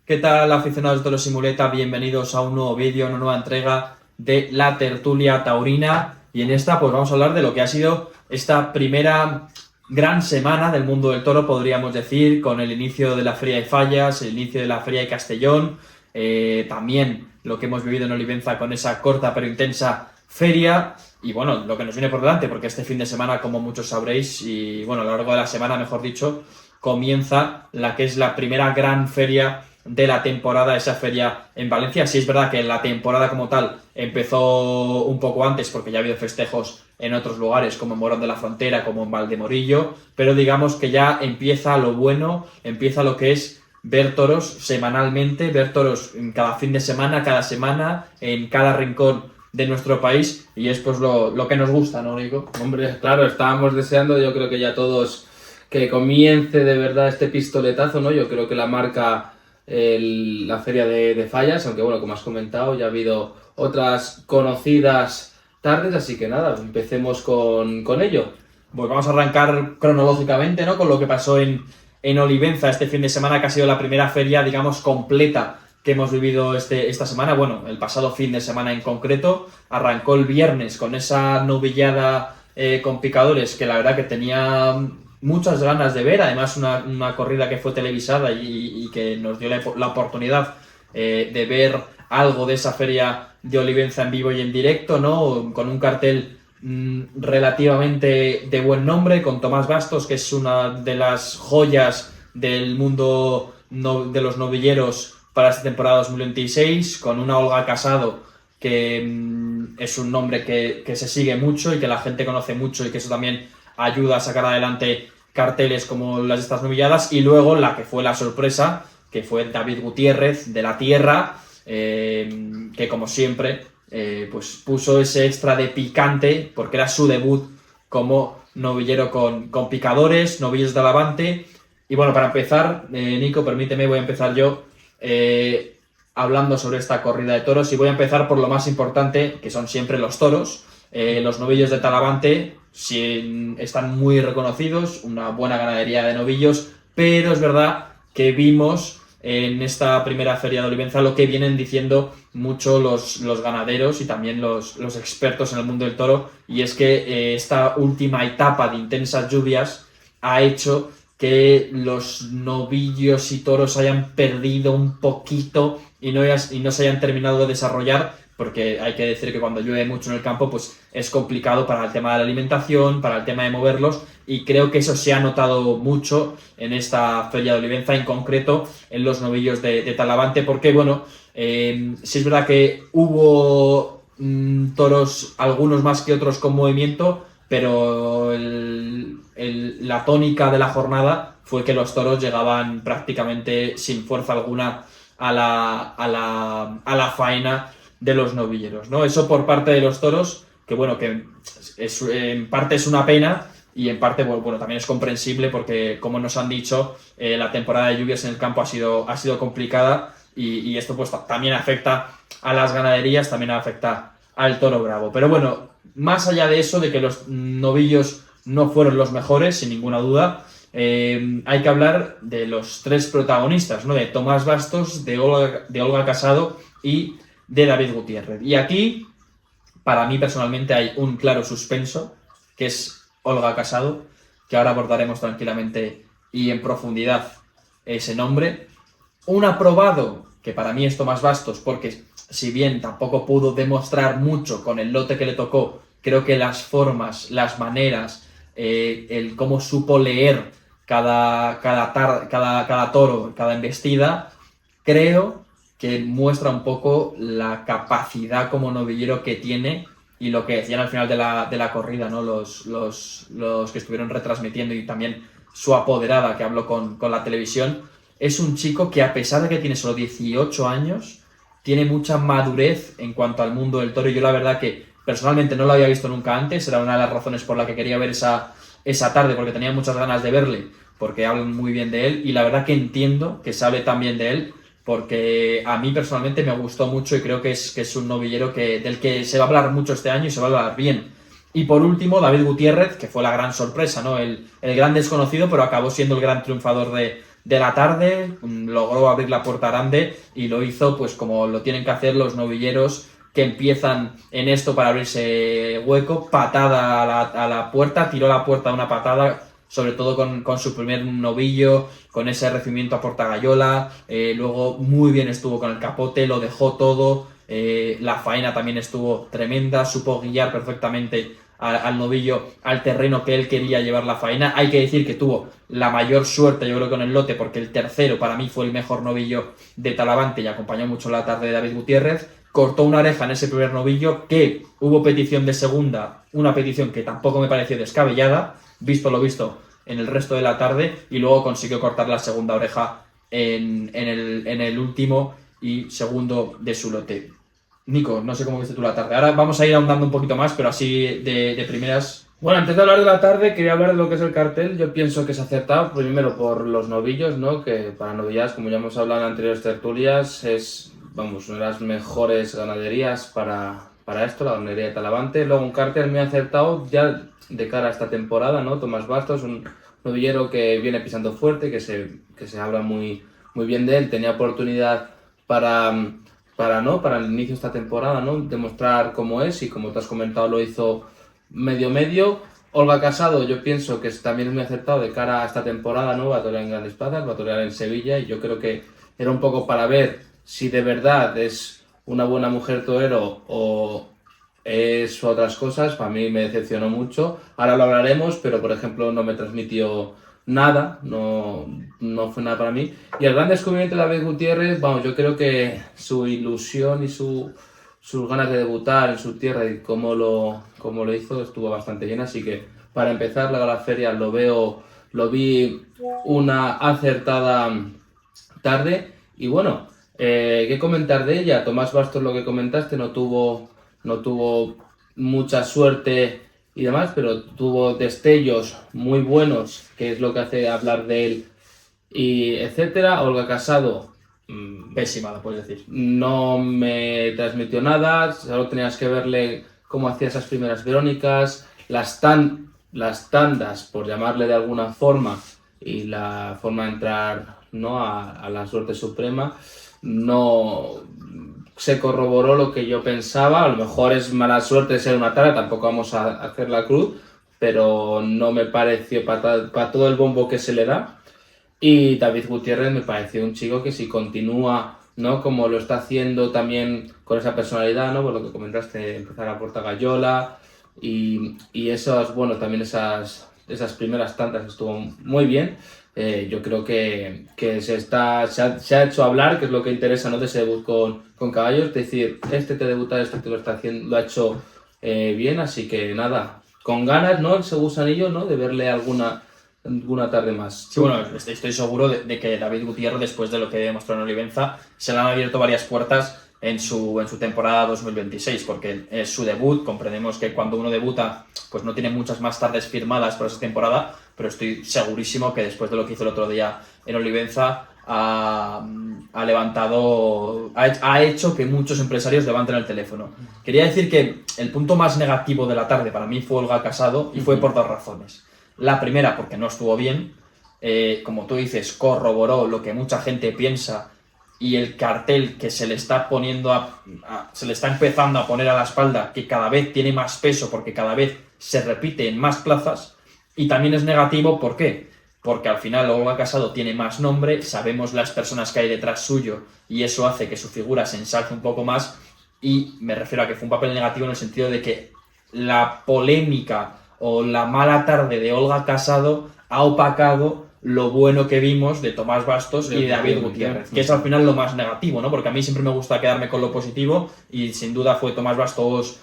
¿Qué tal, aficionados de los Simuleta? Bienvenidos a un nuevo vídeo, una nueva entrega de la tertulia taurina. Y en esta pues vamos a hablar de lo que ha sido esta primera gran semana del mundo del toro, podríamos decir, con el inicio de la Feria de Fallas, el inicio de la Feria de Castellón, también lo que hemos vivido en Olivenza con esa corta pero intensa feria. Y bueno, lo que nos viene por delante, porque este fin de semana, como muchos sabréis, y bueno, a lo largo de la semana, mejor dicho, comienza la que es la primera gran feria de la temporada, esa feria en Valencia. Sí es verdad que la temporada como tal empezó un poco antes, porque ya ha habido festejos en otros lugares, como en Morón de la Frontera, como en Valdemorillo, pero digamos que ya empieza lo bueno, empieza lo que es ver toros semanalmente, ver toros en cada fin de semana, cada semana, en cada rincón de nuestro país, y es pues lo que nos gusta, ¿no, Nico? Hombre, claro, estábamos deseando, yo creo que ya todos, que comience de verdad este pistoletazo, ¿no? Yo creo que la marca la feria de Fallas, aunque bueno, como has comentado, ya ha habido otras conocidas tardes, así que nada, empecemos con ello. Pues vamos a arrancar cronológicamente, ¿no? Con lo que pasó en Olivenza este fin de semana, que ha sido la primera feria, digamos, completa que hemos vivido esta semana. Bueno, el pasado fin de semana en concreto. Arrancó el viernes con esa novillada con picadores, que la verdad que tenía muchas ganas de ver. Además, una corrida que fue televisada y que nos dio la oportunidad de ver algo de esa feria de Olivenza en vivo y en directo, ¿no? Con un cartel relativamente de buen nombre, con Tomás Bastos, que es una de las joyas del mundo de los novilleros para esta temporada 2026, con una Olga Casado, que es un nombre que se sigue mucho y que la gente conoce mucho, y que eso también ayuda a sacar adelante carteles como las de estas novilladas. Y luego la que fue la sorpresa, que fue David Gutiérrez de la Tierra, que como siempre pues puso ese extra de picante, porque era su debut como novillero con picadores, novillos de Alavante. Y bueno, para empezar, Nico, permíteme, voy a empezar yo hablando sobre esta corrida de toros, y voy a empezar por lo más importante, que son siempre los toros. Los novillos de Talavante sí, están muy reconocidos, una buena ganadería de novillos, pero es verdad que vimos en esta primera feria de Olivenza lo que vienen diciendo mucho los ganaderos y también los expertos en el mundo del toro, y es que esta última etapa de intensas lluvias ha hecho que los novillos y toros hayan perdido un poquito y no se hayan terminado de desarrollar, porque hay que decir que cuando llueve mucho en el campo pues es complicado para el tema de la alimentación, para el tema de moverlos, y creo que eso se ha notado mucho en esta feria de Olivenza, en concreto en los novillos de Talavante, porque bueno, sí es verdad que hubo toros, algunos más que otros con movimiento, pero la tónica de la jornada fue que los toros llegaban prácticamente sin fuerza alguna a la faena de los novilleros, ¿no? Eso por parte de los toros, que bueno, que en parte es una pena, y en parte, bueno, también es comprensible, porque como nos han dicho, la temporada de lluvias en el campo ha sido complicada, y esto pues también afecta a las ganaderías, también afecta al toro bravo. Pero bueno, más allá de eso, de que los novillos no fueron los mejores, sin ninguna duda, hay que hablar de los tres protagonistas, ¿no? De Tomás Bastos, de Olga Casado y de David Gutiérrez. Y aquí, para mí personalmente, hay un claro suspenso, que es Olga Casado, que ahora abordaremos tranquilamente y en profundidad ese nombre. Un aprobado, que para mí es Tomás Bastos, porque si bien tampoco pudo demostrar mucho con el lote que le tocó, creo que las formas, las maneras, el cómo supo leer cada toro, cada embestida, creo que muestra un poco la capacidad como novillero que tiene, y lo que decían al final de la corrida, ¿no? Los que estuvieron retransmitiendo, y también su apoderada que habló con la televisión. Es un chico que, a pesar de que tiene solo 18 años, tiene mucha madurez en cuanto al mundo del toro. Y yo la verdad que personalmente no lo había visto nunca antes, era una de las razones por la que quería ver esa tarde, porque tenía muchas ganas de verle, porque hablan muy bien de él, y la verdad que entiendo que se hable tan bien de él, porque a mí personalmente me gustó mucho, y creo que es un novillero del que se va a hablar mucho este año, y se va a hablar bien. Y por último, David Gutiérrez, que fue la gran sorpresa, ¿no? El gran desconocido, pero acabó siendo el gran triunfador de de la tarde, logró abrir la puerta grande y lo hizo pues como lo tienen que hacer los novilleros que empiezan en esto para abrirse hueco, patada a la puerta, tiró la puerta a una patada, sobre todo con su primer novillo, con ese recibimiento a Portagayola, luego muy bien estuvo con el capote, lo dejó todo, la faena también estuvo tremenda, supo guiar perfectamente al novillo al terreno que él quería llevar la faena. Hay que decir que tuvo la mayor suerte, yo creo, con el lote, porque el tercero para mí fue el mejor novillo de Talavante y acompañó mucho la tarde de David Gutiérrez. Cortó una oreja en ese primer novillo, que hubo petición de segunda, una petición que tampoco me pareció descabellada, visto lo visto en el resto de la tarde, y luego consiguió cortar la segunda oreja en el último y segundo de su lote. Nico, no sé cómo viste tú la tarde. Ahora vamos a ir ahondando un poquito más, pero así de primeras. Bueno, antes de hablar de la tarde, quería hablar de lo que es el cartel. Yo pienso que se ha acertado, primero por los novillos, ¿no? Que para novilladas, como ya hemos hablado en anteriores tertulias, es, vamos, una de las mejores ganaderías para esto, la ganadería de Talavante. Luego un cartel muy acertado ya de cara a esta temporada, ¿no? Tomás Bastos, un novillero que viene pisando fuerte, que se habla muy bien de él. Tenía oportunidad para el inicio de esta temporada, ¿no? Demostrar cómo es, y como te has comentado lo hizo medio. Olga Casado, yo pienso que también es muy acertado de cara a esta temporada, ¿no? Va a torear en Grandes Plazas, va a torear en Sevilla, y yo creo que era un poco para ver si de verdad es una buena mujer torero o es otras cosas. Para mí me decepcionó mucho. Ahora lo hablaremos, pero por ejemplo no me transmitió nada, no fue nada para mí. Y el gran descubrimiento de David Gutiérrez, vamos, yo creo que su ilusión y sus ganas de debutar en su tierra y cómo lo hizo estuvo bastante bien. Así que para empezar la feria lo vi una acertada tarde. Y bueno, ¿qué comentar de ella? Tomás Bastos, lo que comentaste, no tuvo mucha suerte y demás, pero tuvo destellos muy buenos, que es lo que hace hablar de él, y etcétera. Olga Casado, Pésima, lo puedes decir. no me transmitió nada, solo tenías que verle cómo hacía esas primeras Verónicas, las tandas, por llamarle de alguna forma, y la forma de entrar, ¿no? a la suerte suprema. No se corroboró lo que yo pensaba. A lo mejor es mala suerte ser una tara, tampoco vamos a hacer la cruz, pero no me pareció para todo el bombo que se le da. Y David Gutiérrez me pareció un chico que si continúa, ¿no? Como lo está haciendo también con esa personalidad, ¿no? Por lo que comentaste, empezar a Portagayola y esas, bueno, también esas primeras tantas estuvo muy bien. Yo creo que se ha hecho hablar, que es lo que interesa, ¿no? De ese debut con caballos, es decir, te debuta, te lo está haciendo, lo ha hecho bien, así que nada, con ganas, ¿no? Ese gusanillo, ¿no? De verle alguna tarde más. Sí, bueno, estoy seguro de que David Gutiérrez, después de lo que demostró en Olivenza, se le han abierto varias puertas en su temporada 2026, porque es su debut. Comprendemos que cuando uno debuta, pues no tiene muchas más tardes firmadas por esa temporada, pero estoy segurísimo que después de lo que hizo el otro día en Olivenza, ha hecho que muchos empresarios levanten el teléfono. Quería decir que el punto más negativo de la tarde para mí fue Olga Casado, y fue por dos razones. La primera, porque no estuvo bien, como tú dices, corroboró lo que mucha gente piensa, y el cartel que se le está poniendo se le está empezando a poner a la espalda, que cada vez tiene más peso porque cada vez se repite en más plazas. Y también es negativo, ¿por qué? Porque al final Olga Casado tiene más nombre, sabemos las personas que hay detrás suyo, y eso hace que su figura se ensalce un poco más. Y me refiero a que fue un papel negativo en el sentido de que la polémica o la mala tarde de Olga Casado ha opacado lo bueno que vimos de Tomás Bastos y de David Gutiérrez, que es al final lo más negativo, ¿no? Porque a mí siempre me gusta quedarme con lo positivo, y sin duda fue Tomás Bastos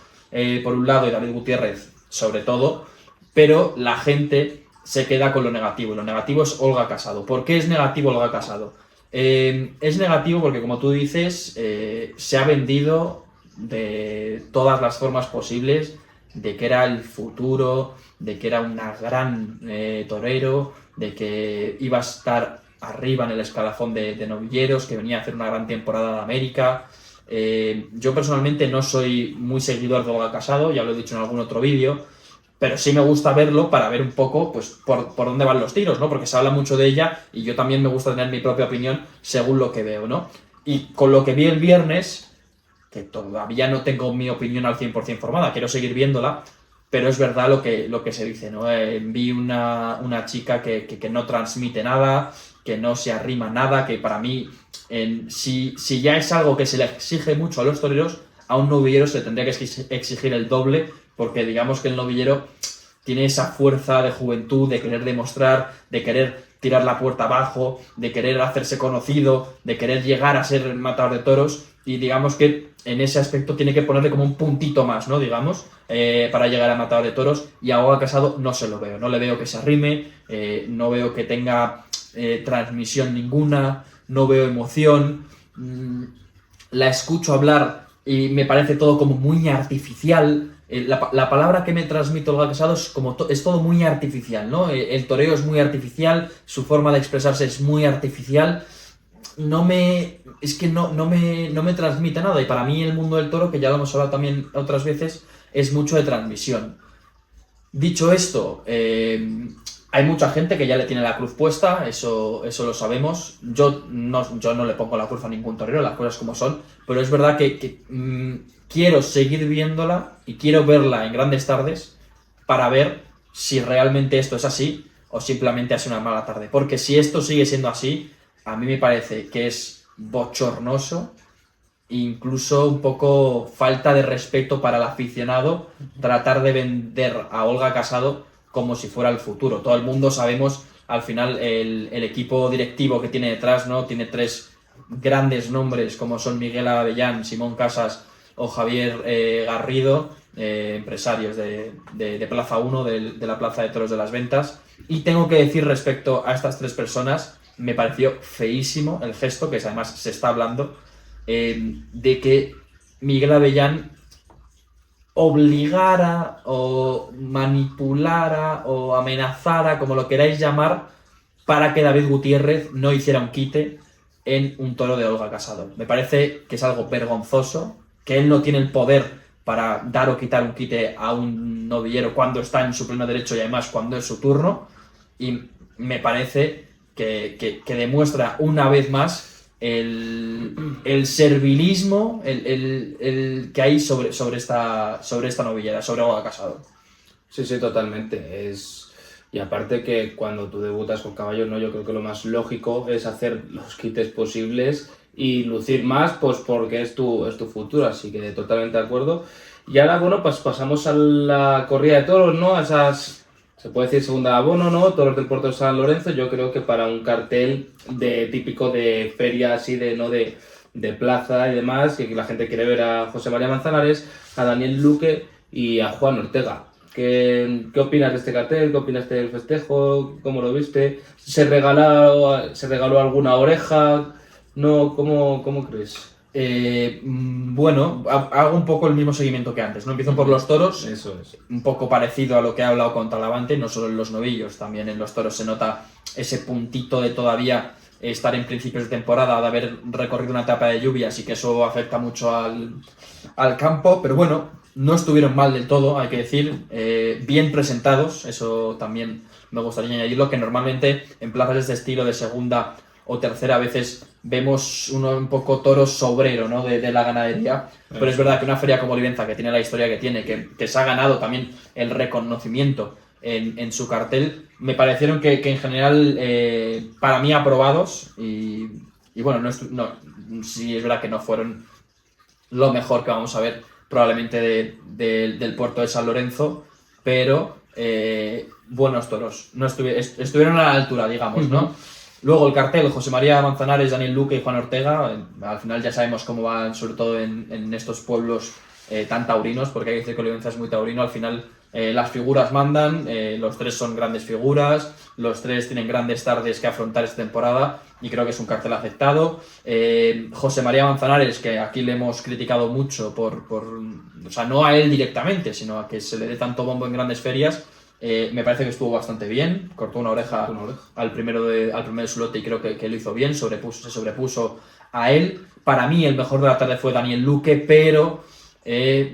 por un lado y David Gutiérrez sobre todo, pero la gente se queda con lo negativo, y lo negativo es Olga Casado. ¿Por qué es negativo Olga Casado? Es negativo porque, como tú dices, se ha vendido de todas las formas posibles, de que era el futuro, de que era una gran torero, de que iba a estar arriba en el escalafón de novilleros, que venía a hacer una gran temporada de América. Yo personalmente no soy muy seguidor de Olga Casado, ya lo he dicho en algún otro vídeo, pero sí me gusta verlo para ver un poco pues por dónde van los tiros, ¿no? Porque se habla mucho de ella y yo también me gusta tener mi propia opinión según lo que veo, ¿no? Y con lo que vi el viernes, que todavía no tengo mi opinión al 100% formada, quiero seguir viéndola, pero es verdad lo que se dice, ¿no? Vi una chica que no transmite nada, que no se arrima nada, que para mí, si ya es algo que se le exige mucho a los toreros, a un novillero se le tendría que exigir el doble, porque digamos que el novillero tiene esa fuerza de juventud, de querer demostrar, de querer tirar la puerta abajo, de querer hacerse conocido, de querer llegar a ser matador de toros, y digamos que en ese aspecto tiene que ponerle como un puntito más, ¿no? Digamos, para llegar a matador de toros, y a Olga Casado no se lo veo, no le veo que se arrime, no veo que tenga transmisión ninguna, no veo emoción, la escucho hablar y me parece todo como muy artificial. La palabra que me transmite Olga Casado es como es todo muy artificial, ¿no? El toreo es muy artificial, su forma de expresarse es muy artificial. Es que no me transmite nada, y para mí el mundo del toro, que ya lo hemos hablado también otras veces, es mucho de transmisión. Dicho esto, hay mucha gente que ya le tiene la cruz puesta, eso lo sabemos. Yo no le pongo la cruz a ningún torero, las cosas como son, pero es verdad que quiero seguir viéndola y quiero verla en Grandes Tardes para ver si realmente esto es así o simplemente ha sido una mala tarde. Porque si esto sigue siendo así, a mí me parece que es bochornoso, incluso un poco falta de respeto para el aficionado, tratar de vender a Olga Casado como si fuera el futuro. Todo el mundo sabemos, al final, el equipo directivo que tiene detrás, ¿no? Tiene 3 grandes nombres como son Miguel Avellán, Simón Casas o Javier Garrido, empresarios de Plaza 1, de la Plaza de Toros de las Ventas. Y tengo que decir respecto a estas 3 personas, me pareció feísimo el gesto, que además se está hablando, de que Miguel Avellán obligara o manipulara o amenazara, como lo queráis llamar, para que David Gutiérrez no hiciera un quite en un toro de Olga Casado. Me parece que es algo vergonzoso, que él no tiene el poder para dar o quitar un quite a un novillero cuando está en su pleno derecho y además cuando es su turno, y me parece que demuestra una vez más el servilismo el que hay sobre esta novillera, sobre Olga Casado. Sí, sí, totalmente. Y aparte que cuando tú debutas con caballos, ¿no? Yo creo que lo más lógico es hacer los quites posibles y lucir más, pues porque es tu futuro, así que totalmente de acuerdo. Y ahora, bueno, pues pasamos a la corrida de toros, ¿no? A esas, se puede decir segunda de abono, ¿no? Toros del Puerto de San Lorenzo. Yo creo que para un cartel típico de feria así, de plaza y demás, que la gente quiere ver a José María Manzanares, a Daniel Luque y a Juan Ortega. ¿Qué opinas de este cartel? ¿Qué opinas del festejo? ¿Cómo lo viste? ¿Se regaló alguna oreja? No, ¿cómo crees? Bueno, hago un poco el mismo seguimiento que antes, ¿no? Empiezo por los toros. Eso es. Un poco parecido a lo que he hablado con Talavante, no solo en los novillos, también en los toros se nota ese puntito de todavía estar en principios de temporada, de haber recorrido una etapa de lluvias, y que eso afecta mucho al campo, pero bueno, no estuvieron mal del todo, hay que decir, bien presentados, eso también me gustaría añadirlo, que normalmente en plazas de este estilo de segunda o tercera a veces vemos un poco toro sobrero, ¿no? de la ganadería, pero es verdad que una feria como Olivenza, que tiene la historia que tiene, que se ha ganado también el reconocimiento en su cartel, me parecieron que en general para mí aprobados, y bueno, sí es verdad que no fueron lo mejor que vamos a ver probablemente del puerto de San Lorenzo, pero buenos toros, no estuvieron a la altura, digamos, ¿no? Luego el cartel, José María Manzanares, Daniel Luque y Juan Ortega, al final ya sabemos cómo van, sobre todo en estos pueblos tan taurinos, porque hay que decir que Olivenza es muy taurino, al final las figuras mandan, los 3 son grandes figuras, los 3 tienen grandes tardes que afrontar esta temporada, y creo que es un cartel aceptado. José María Manzanares, que aquí le hemos criticado mucho o sea, no a él directamente, sino a que se le dé tanto bombo en grandes ferias, me parece que estuvo bastante bien, cortó una oreja al primero de su lote y creo que lo hizo bien, se sobrepuso a él. Para mí el mejor de la tarde fue Daniel Luque, pero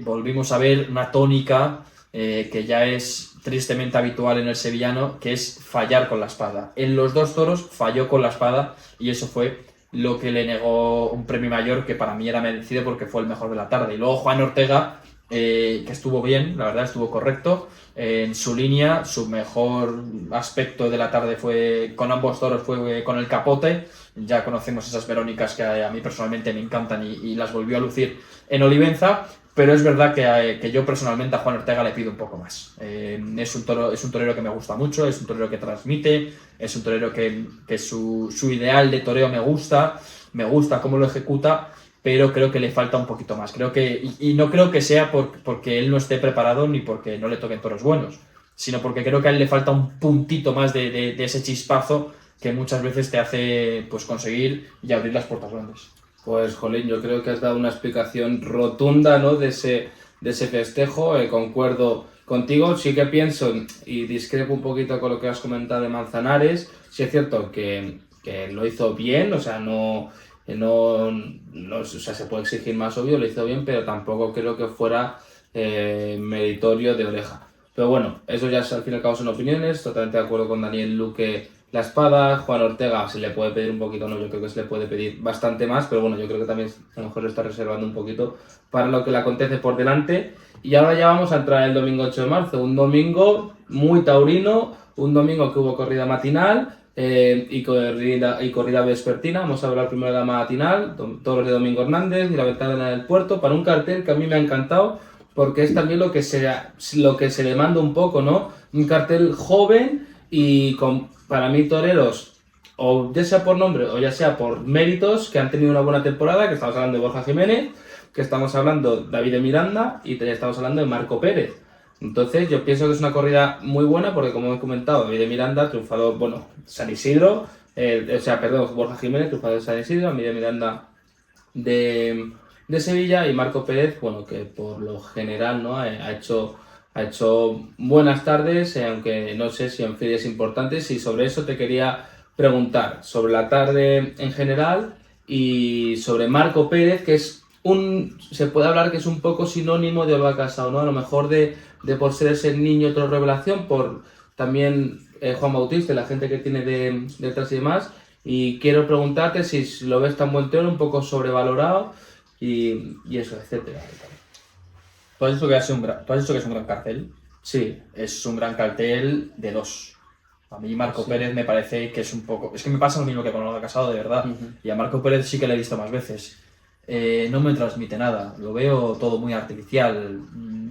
volvimos a ver una tónica que ya es tristemente habitual en el sevillano, que es fallar con la espada. En los 2 toros falló con la espada y eso fue lo que le negó un premio mayor que para mí era merecido porque fue el mejor de la tarde. Y luego Juan Ortega, que estuvo bien, la verdad estuvo correcto, en su línea, su mejor aspecto de la tarde fue con ambos toros, fue con el capote. Ya conocemos esas Verónicas que a mí personalmente me encantan y las volvió a lucir en Olivenza. Pero es verdad que yo personalmente a Juan Ortega le pido un poco más. Es un torero que me gusta mucho, es un torero que transmite, es un torero que su ideal de toreo me gusta cómo lo ejecuta, pero creo que le falta un poquito más. Y no creo que sea porque él no esté preparado ni porque no le toquen toros buenos, sino porque creo que a él le falta un puntito más de ese chispazo que muchas veces te hace pues conseguir y abrir las puertas grandes. Pues, jolín, yo creo que has dado una explicación rotunda, ¿no? de ese festejo. Concuerdo contigo, sí que pienso y discrepo un poquito con lo que has comentado de Manzanares. Sí es cierto que lo hizo bien, o sea, o sea, se puede exigir más, obvio, lo hizo bien, pero tampoco creo que fuera meritorio de oreja. Pero bueno, eso ya al fin y al cabo son opiniones, totalmente de acuerdo con Daniel Luque. La espada, Juan Ortega se le puede pedir un poquito, no, yo creo que se le puede pedir bastante más, pero bueno, yo creo que también a lo mejor lo está reservando un poquito para lo que le acontece por delante. Y ahora ya vamos a entrar el domingo 8 de marzo, un domingo muy taurino, un domingo que hubo corrida matinal y corrida vespertina. Vamos a hablar primero de la matinal, toros de Domingo Hernández y la ventana del puerto, para un cartel que a mí me ha encantado, porque es también lo que se demanda un poco, ¿no? Un cartel joven y para mí toreros, o ya sea por nombre o ya sea por méritos, que han tenido una buena temporada, que estamos hablando de Borja Jiménez, que estamos hablando de David de Miranda y estamos hablando de Marco Pérez. Entonces yo pienso que es una corrida muy buena porque, como he comentado, David de Miranda, triunfador, bueno, San Isidro, Borja Jiménez, triunfador de San Isidro, David de Miranda de Sevilla, y Marco Pérez, bueno, que por lo general, ¿no? ha hecho buenas tardes, aunque no sé si en ferias importantes, y sobre eso te quería preguntar, sobre la tarde en general y sobre Marco Pérez, que se puede hablar que es un poco sinónimo de Olga Casado, ¿no? A lo mejor de por ser ese niño otra revelación, por también Juan Bautista, la gente que tiene detrás y demás, y quiero preguntarte si lo ves tan buen toro, un poco sobrevalorado y eso, etcétera. Tú has dicho que es un gran cartel. Sí. Es un gran cartel de 2. A mí Marco Pérez me parece que es un poco... Es que me pasa lo mismo que con Olga Casado, de verdad. Y a Marco Pérez sí que le he visto más veces. No me transmite nada. Lo veo todo muy artificial.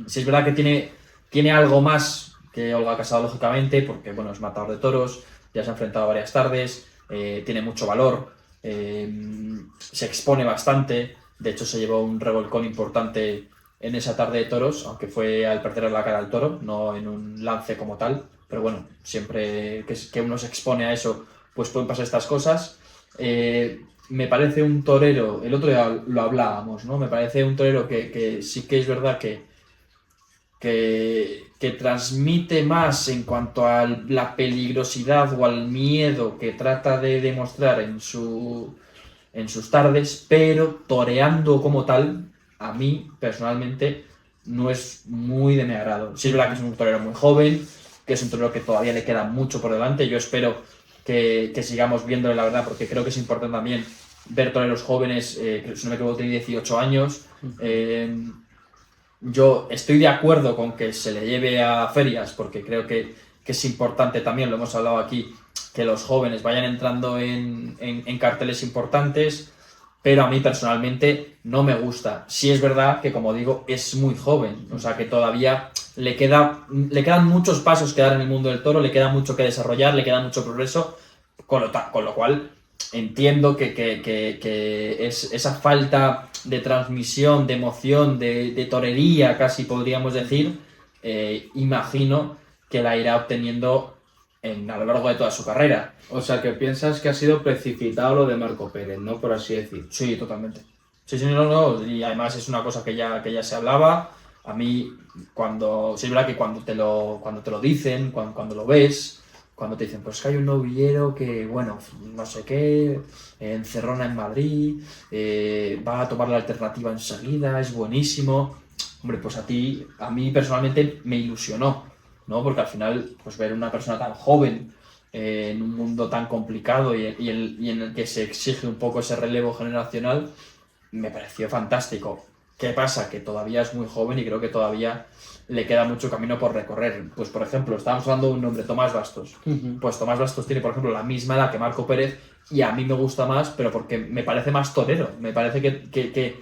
Sí es verdad que tiene algo más que Olga Casado, lógicamente, porque bueno, es matador de toros, ya se ha enfrentado varias tardes, tiene mucho valor, se expone bastante. De hecho, se llevó un revolcón importante en esa tarde de toros, aunque fue al perder la cara al toro, no en un lance como tal. Pero bueno, siempre que uno se expone a eso, pues pueden pasar estas cosas. Me parece un torero, el otro día lo hablábamos, ¿no? Me parece un torero que sí que es verdad que transmite más en cuanto a la peligrosidad o al miedo que trata de demostrar en sus tardes, pero toreando como tal, a mí personalmente no es muy de mi agrado. Sí es verdad que es un torero muy joven, que es un torero que todavía le queda mucho por delante. Yo espero que sigamos viéndole, la verdad, porque creo que es importante también ver toreros jóvenes, que si no me equivoco tiene 18 años. Yo estoy de acuerdo con que se le lleve a ferias, porque creo que es importante también, lo hemos hablado aquí, que los jóvenes vayan entrando en carteles importantes, pero a mí personalmente no me gusta. Sí es verdad que, como digo, es muy joven, o sea que todavía le quedan muchos pasos que dar en el mundo del toro, le queda mucho que desarrollar, le queda mucho progreso, con lo cual entiendo que es esa falta de transmisión, de emoción, de torería, casi podríamos decir, imagino que la irá obteniendo a lo largo de toda su carrera. O sea, que piensas que ha sido precipitado lo de Marco Pérez, ¿no? Por así decir. Sí, totalmente. Sí, no. Y además es una cosa que ya se hablaba. A mí, sí es verdad que cuando te lo dicen, cuando lo ves, cuando te dicen, pues que hay un novillero que, bueno, no sé qué, encerrona en Madrid, va a tomar la alternativa enseguida, es buenísimo. hombre, pues a mí personalmente me ilusionó, ¿no? Porque al final, pues ver una persona tan joven en un mundo tan complicado y en el que se exige un poco ese relevo generacional, me pareció fantástico. ¿Qué pasa? Que todavía es muy joven y creo que todavía le queda mucho camino por recorrer. Pues, por ejemplo, estábamos hablando de un nombre, Tomás Bastos. Pues Tomás Bastos tiene, por ejemplo, la misma edad que Marco Pérez y a mí me gusta más, pero porque me parece más torero. Me parece que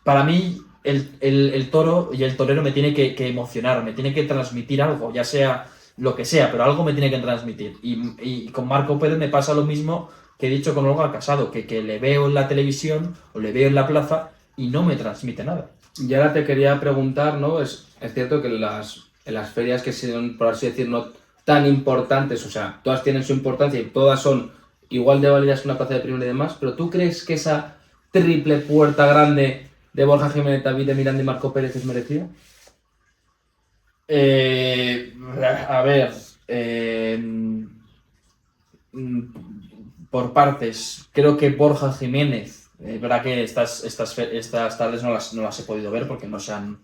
para mí el toro y el torero me tiene que emocionar, me tiene que transmitir algo, ya sea lo que sea, pero algo me tiene que transmitir. Y con Marco Pérez me pasa lo mismo que he dicho con Olga Casado, que le veo en la televisión o le veo en la plaza y no me transmite nada. Y ahora te quería preguntar, ¿no? Es cierto que en las ferias que son, por así decirlo, tan importantes, o sea, todas tienen su importancia y todas son igual de válidas que una plaza de primera y demás, pero ¿tú crees que esa triple puerta grande de Borja Jiménez, David de Miranda y Marco Pérez es merecida? A ver, por partes, creo que Borja Jiménez, es verdad que estas tardes no las he podido ver porque no se han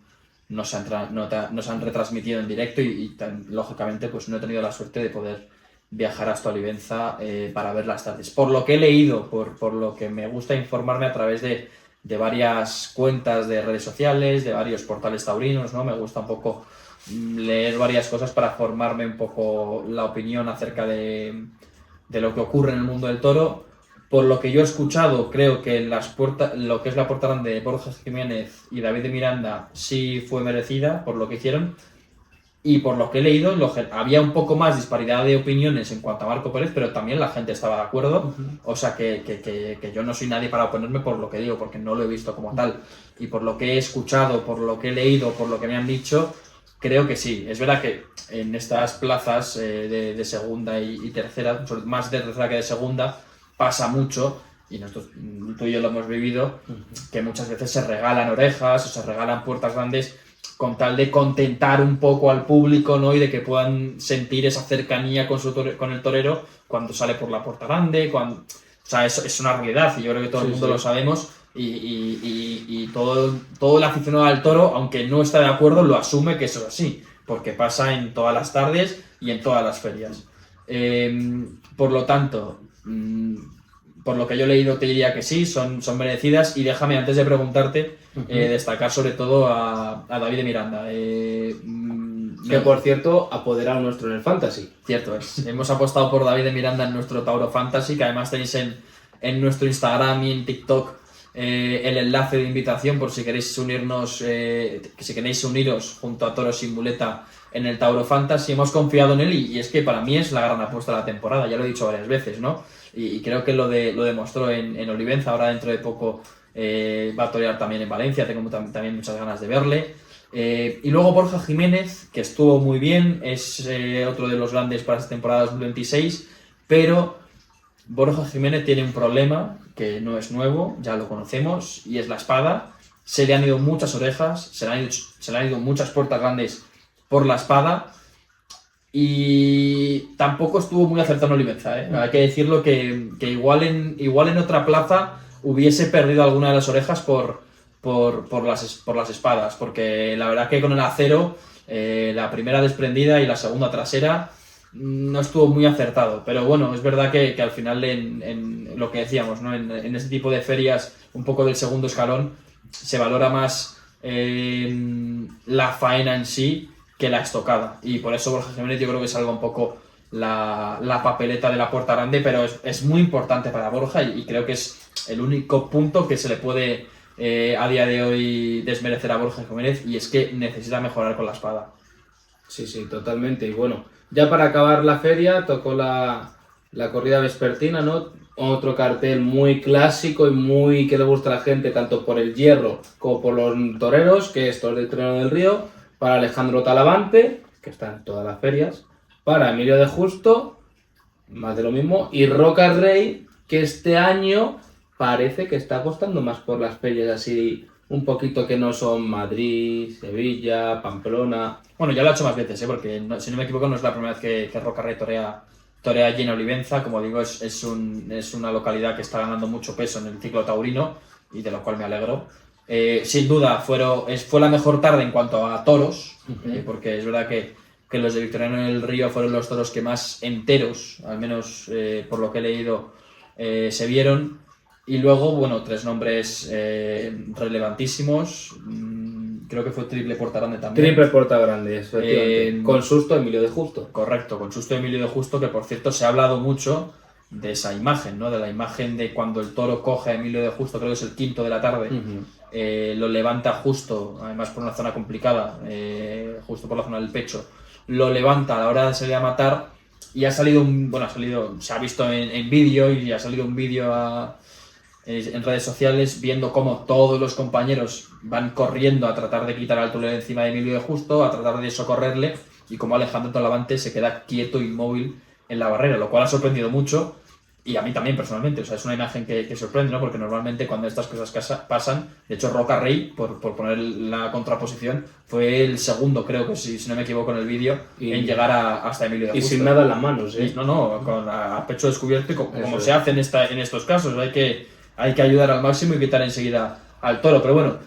retransmitido en directo y lógicamente pues no he tenido la suerte de poder viajar hasta Olivenza para ver las tardes. Por lo que he leído, por lo que me gusta informarme a través de varias cuentas de redes sociales, de varios portales taurinos, ¿no? Me gusta un poco leer varias cosas para formarme un poco la opinión acerca de lo que ocurre en el mundo del toro. Por lo que yo he escuchado, creo que lo que es la puerta grande de Borja Jiménez y David de Miranda sí fue merecida por lo que hicieron. Y por lo que he leído, había un poco más disparidad de opiniones en cuanto a Marco Pérez, pero también la gente estaba de acuerdo. O sea que yo no soy nadie para oponerme por lo que digo, porque no lo he visto como tal. Y por lo que he escuchado, por lo que he leído, por lo que me han dicho, creo que sí. Es verdad que en estas plazas de segunda y tercera, más de tercera que de segunda, pasa mucho, y nosotros, tú y yo lo hemos vivido, que muchas veces se regalan orejas o se regalan puertas grandes con tal de contentar un poco al público, ¿no? Y de que puedan sentir esa cercanía con el torero cuando sale por la puerta grande, o sea, es una realidad y yo creo que todo el mundo lo sabemos y todo el aficionado al toro, aunque no está de acuerdo, lo asume que eso es así, porque pasa en todas las tardes y en todas las ferias. Por lo tanto, por lo que yo he leído te diría que sí, son merecidas y déjame antes de preguntarte destacar sobre todo a David de Miranda. Que por cierto, apoderado nuestro en el Fantasy. Cierto es. Hemos apostado por David de Miranda en nuestro Tauro Fantasy, que además tenéis en nuestro Instagram y en TikTok el enlace de invitación por si queréis uniros junto a Toro Sin Muleta en el Tauro Fantasy. Hemos confiado en él y es que para mí es la gran apuesta de la temporada, ya lo he dicho varias veces, ¿no? Y creo que lo demostró en Olivenza. Ahora dentro de poco va a torear también en Valencia, tengo también muchas ganas de verle. Y luego Borja Jiménez, que estuvo muy bien, es otro de los grandes para esta temporada 2026, pero Borja Jiménez tiene un problema que no es nuevo, ya lo conocemos, y es la espada. Se le han ido muchas orejas, se le han ido muchas puertas grandes por la espada, y tampoco estuvo muy acertado en Olivenza, ¿eh? Hay que decirlo que igual en otra plaza hubiese perdido alguna de las orejas por las espadas, porque la verdad que con el acero, la primera desprendida y la segunda trasera, no estuvo muy acertado. Pero bueno, es verdad que al final en lo que decíamos, ¿no? En este tipo de ferias, un poco del segundo escalón, se valora más la faena en sí que la estocada. Y por eso Borja Jiménez yo creo que salva un poco la papeleta de la puerta grande, pero es muy importante para Borja y creo que es el único punto que se le puede a día de hoy desmerecer a Borja Jiménez, y es que necesita mejorar con la espada. Sí, totalmente. Y bueno, ya para acabar la feria tocó la corrida vespertina, ¿no? Otro cartel muy clásico y muy que le gusta a la gente, tanto por el hierro como por los toreros, que es Toros del Trueno del Río, para Alejandro Talavante, que está en todas las ferias, para Emilio de Justo, más de lo mismo, y Roca Rey, que este año parece que está apostando más por las ferias así un poquito que no son Madrid, Sevilla, Pamplona. Bueno, ya lo ha hecho más veces, porque si no me equivoco no es la primera vez que Roca Rey torea allí en Olivenza. Como digo, es una localidad que está ganando mucho peso en el ciclo taurino y de lo cual me alegro. Sin duda fue la mejor tarde en cuanto a toros, porque es verdad que los de Victoriano del Río fueron los toros que más enteros, al menos por lo que he leído, se vieron. Y luego, bueno, 3 nombres relevantísimos. Creo que fue triple Puerta Grande también. Triple Puerta Grande, efectivamente. Con susto Emilio de Justo. Correcto, con susto Emilio de Justo, que por cierto se ha hablado mucho de esa imagen, ¿no? De la imagen de cuando el toro coge a Emilio de Justo, creo que es el 5 de la tarde, lo levanta justo, además por una zona complicada, justo por la zona del pecho, lo levanta a la hora de salir a matar y ha salido se ha visto en vídeo y ha salido un vídeo en redes sociales viendo cómo todos los compañeros van corriendo a tratar de quitar al torero encima de Emilio de Justo, a tratar de socorrerle, y como Alejandro Talavante se queda quieto, inmóvil en la barrera, lo cual ha sorprendido mucho, y a mí también personalmente. O sea, es una imagen que sorprende, ¿no? Porque normalmente cuando estas cosas pasan, de hecho Roca Rey, por poner la contraposición, fue el segundo, creo que si no me equivoco en el vídeo, en llegar hasta Emilio de Justo. Y sin nada en las manos, ¿eh? No, a pecho descubierto, y como se hace en estos casos. Hay que ayudar al máximo y quitar enseguida al toro. Pero bueno,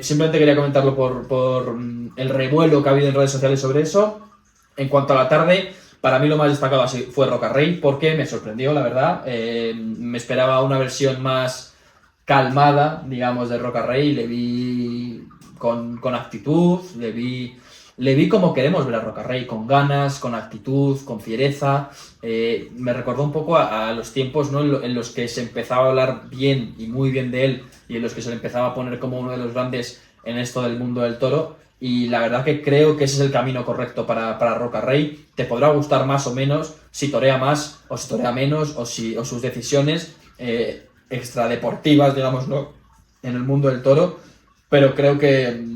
simplemente quería comentarlo por el revuelo que ha habido en redes sociales sobre eso. En cuanto a la tarde, para mí lo más destacado así fue Roca Rey, porque me sorprendió, la verdad. Me esperaba una versión más calmada, digamos, de Roca Rey. Le vi con actitud, le vi como queremos ver a Roca Rey, con ganas, con actitud, con fiereza. Me recordó un poco a los tiempos, ¿no? en los que se empezaba a hablar bien y muy bien de él, y en los que se le empezaba a poner como uno de los grandes en esto del mundo del toro. Y la verdad que creo que ese es el camino correcto para Roca Rey. Te podrá gustar más o menos, si torea más o si torea menos, o sus decisiones extradeportivas, digamos, ¿no? En el mundo del toro, pero creo que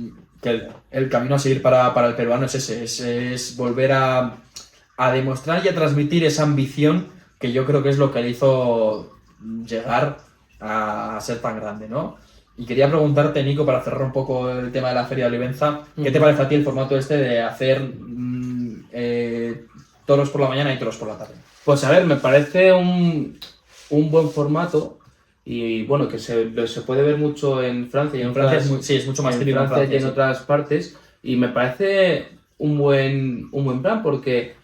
el camino a seguir para el peruano es ese, es volver a demostrar y a transmitir esa ambición, que yo creo que es lo que le hizo llegar a ser tan grande, ¿no? Y quería preguntarte, Nico, para cerrar un poco el tema de la Feria de Olivenza, ¿qué te parece a ti el formato este de hacer toros por la mañana y toros por la tarde? Pues a ver, me parece un buen formato, y bueno, que se puede ver mucho en Francia. Y en Francia es mucho más típico en Francia y en otras partes, y me parece un buen plan, porque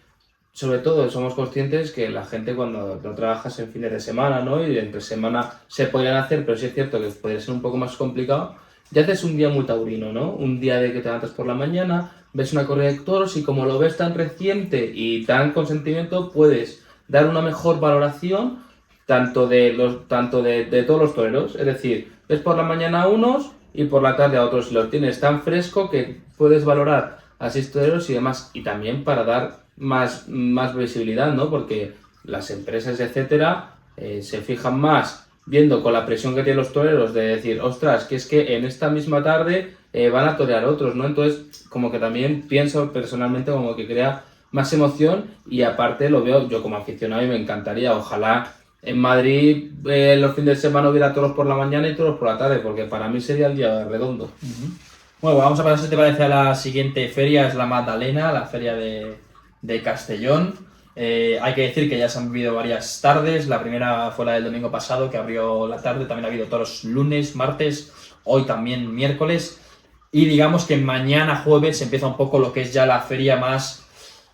sobre todo somos conscientes que la gente, cuando no trabajas en fines de semana, ¿no? Y entre semana se podrían hacer, pero sí es cierto que podría ser un poco más complicado. Ya haces un día muy taurino, ¿no? Un día de que te levantas por la mañana, ves una corrida de toros, y como lo ves tan reciente y tan con sentimiento, puedes dar una mejor valoración tanto de todos los toreros. Es decir, ves por la mañana a unos y por la tarde a otros, y los tienes tan fresco que puedes valorar a 6 toreros y demás. Y también para dar más visibilidad, ¿no? Porque las empresas, etcétera, se fijan más viendo con la presión que tienen los toreros de decir, ostras, que es que en esta misma tarde van a torear otros, ¿no? Entonces, como que también pienso personalmente como que crea más emoción, y aparte lo veo yo como aficionado y me encantaría. Ojalá en Madrid los fines de semana hubiera toros por la mañana y toros por la tarde, porque para mí sería el día redondo. Bueno, vamos a pasar, si te parece, a la siguiente feria. Es la Magdalena, la feria de Castellón. Hay que decir que ya se han vivido varias tardes. La primera fue la del domingo pasado, que abrió la tarde. También ha habido toros lunes, martes, hoy también miércoles. Y digamos que mañana jueves empieza un poco lo que es ya la feria más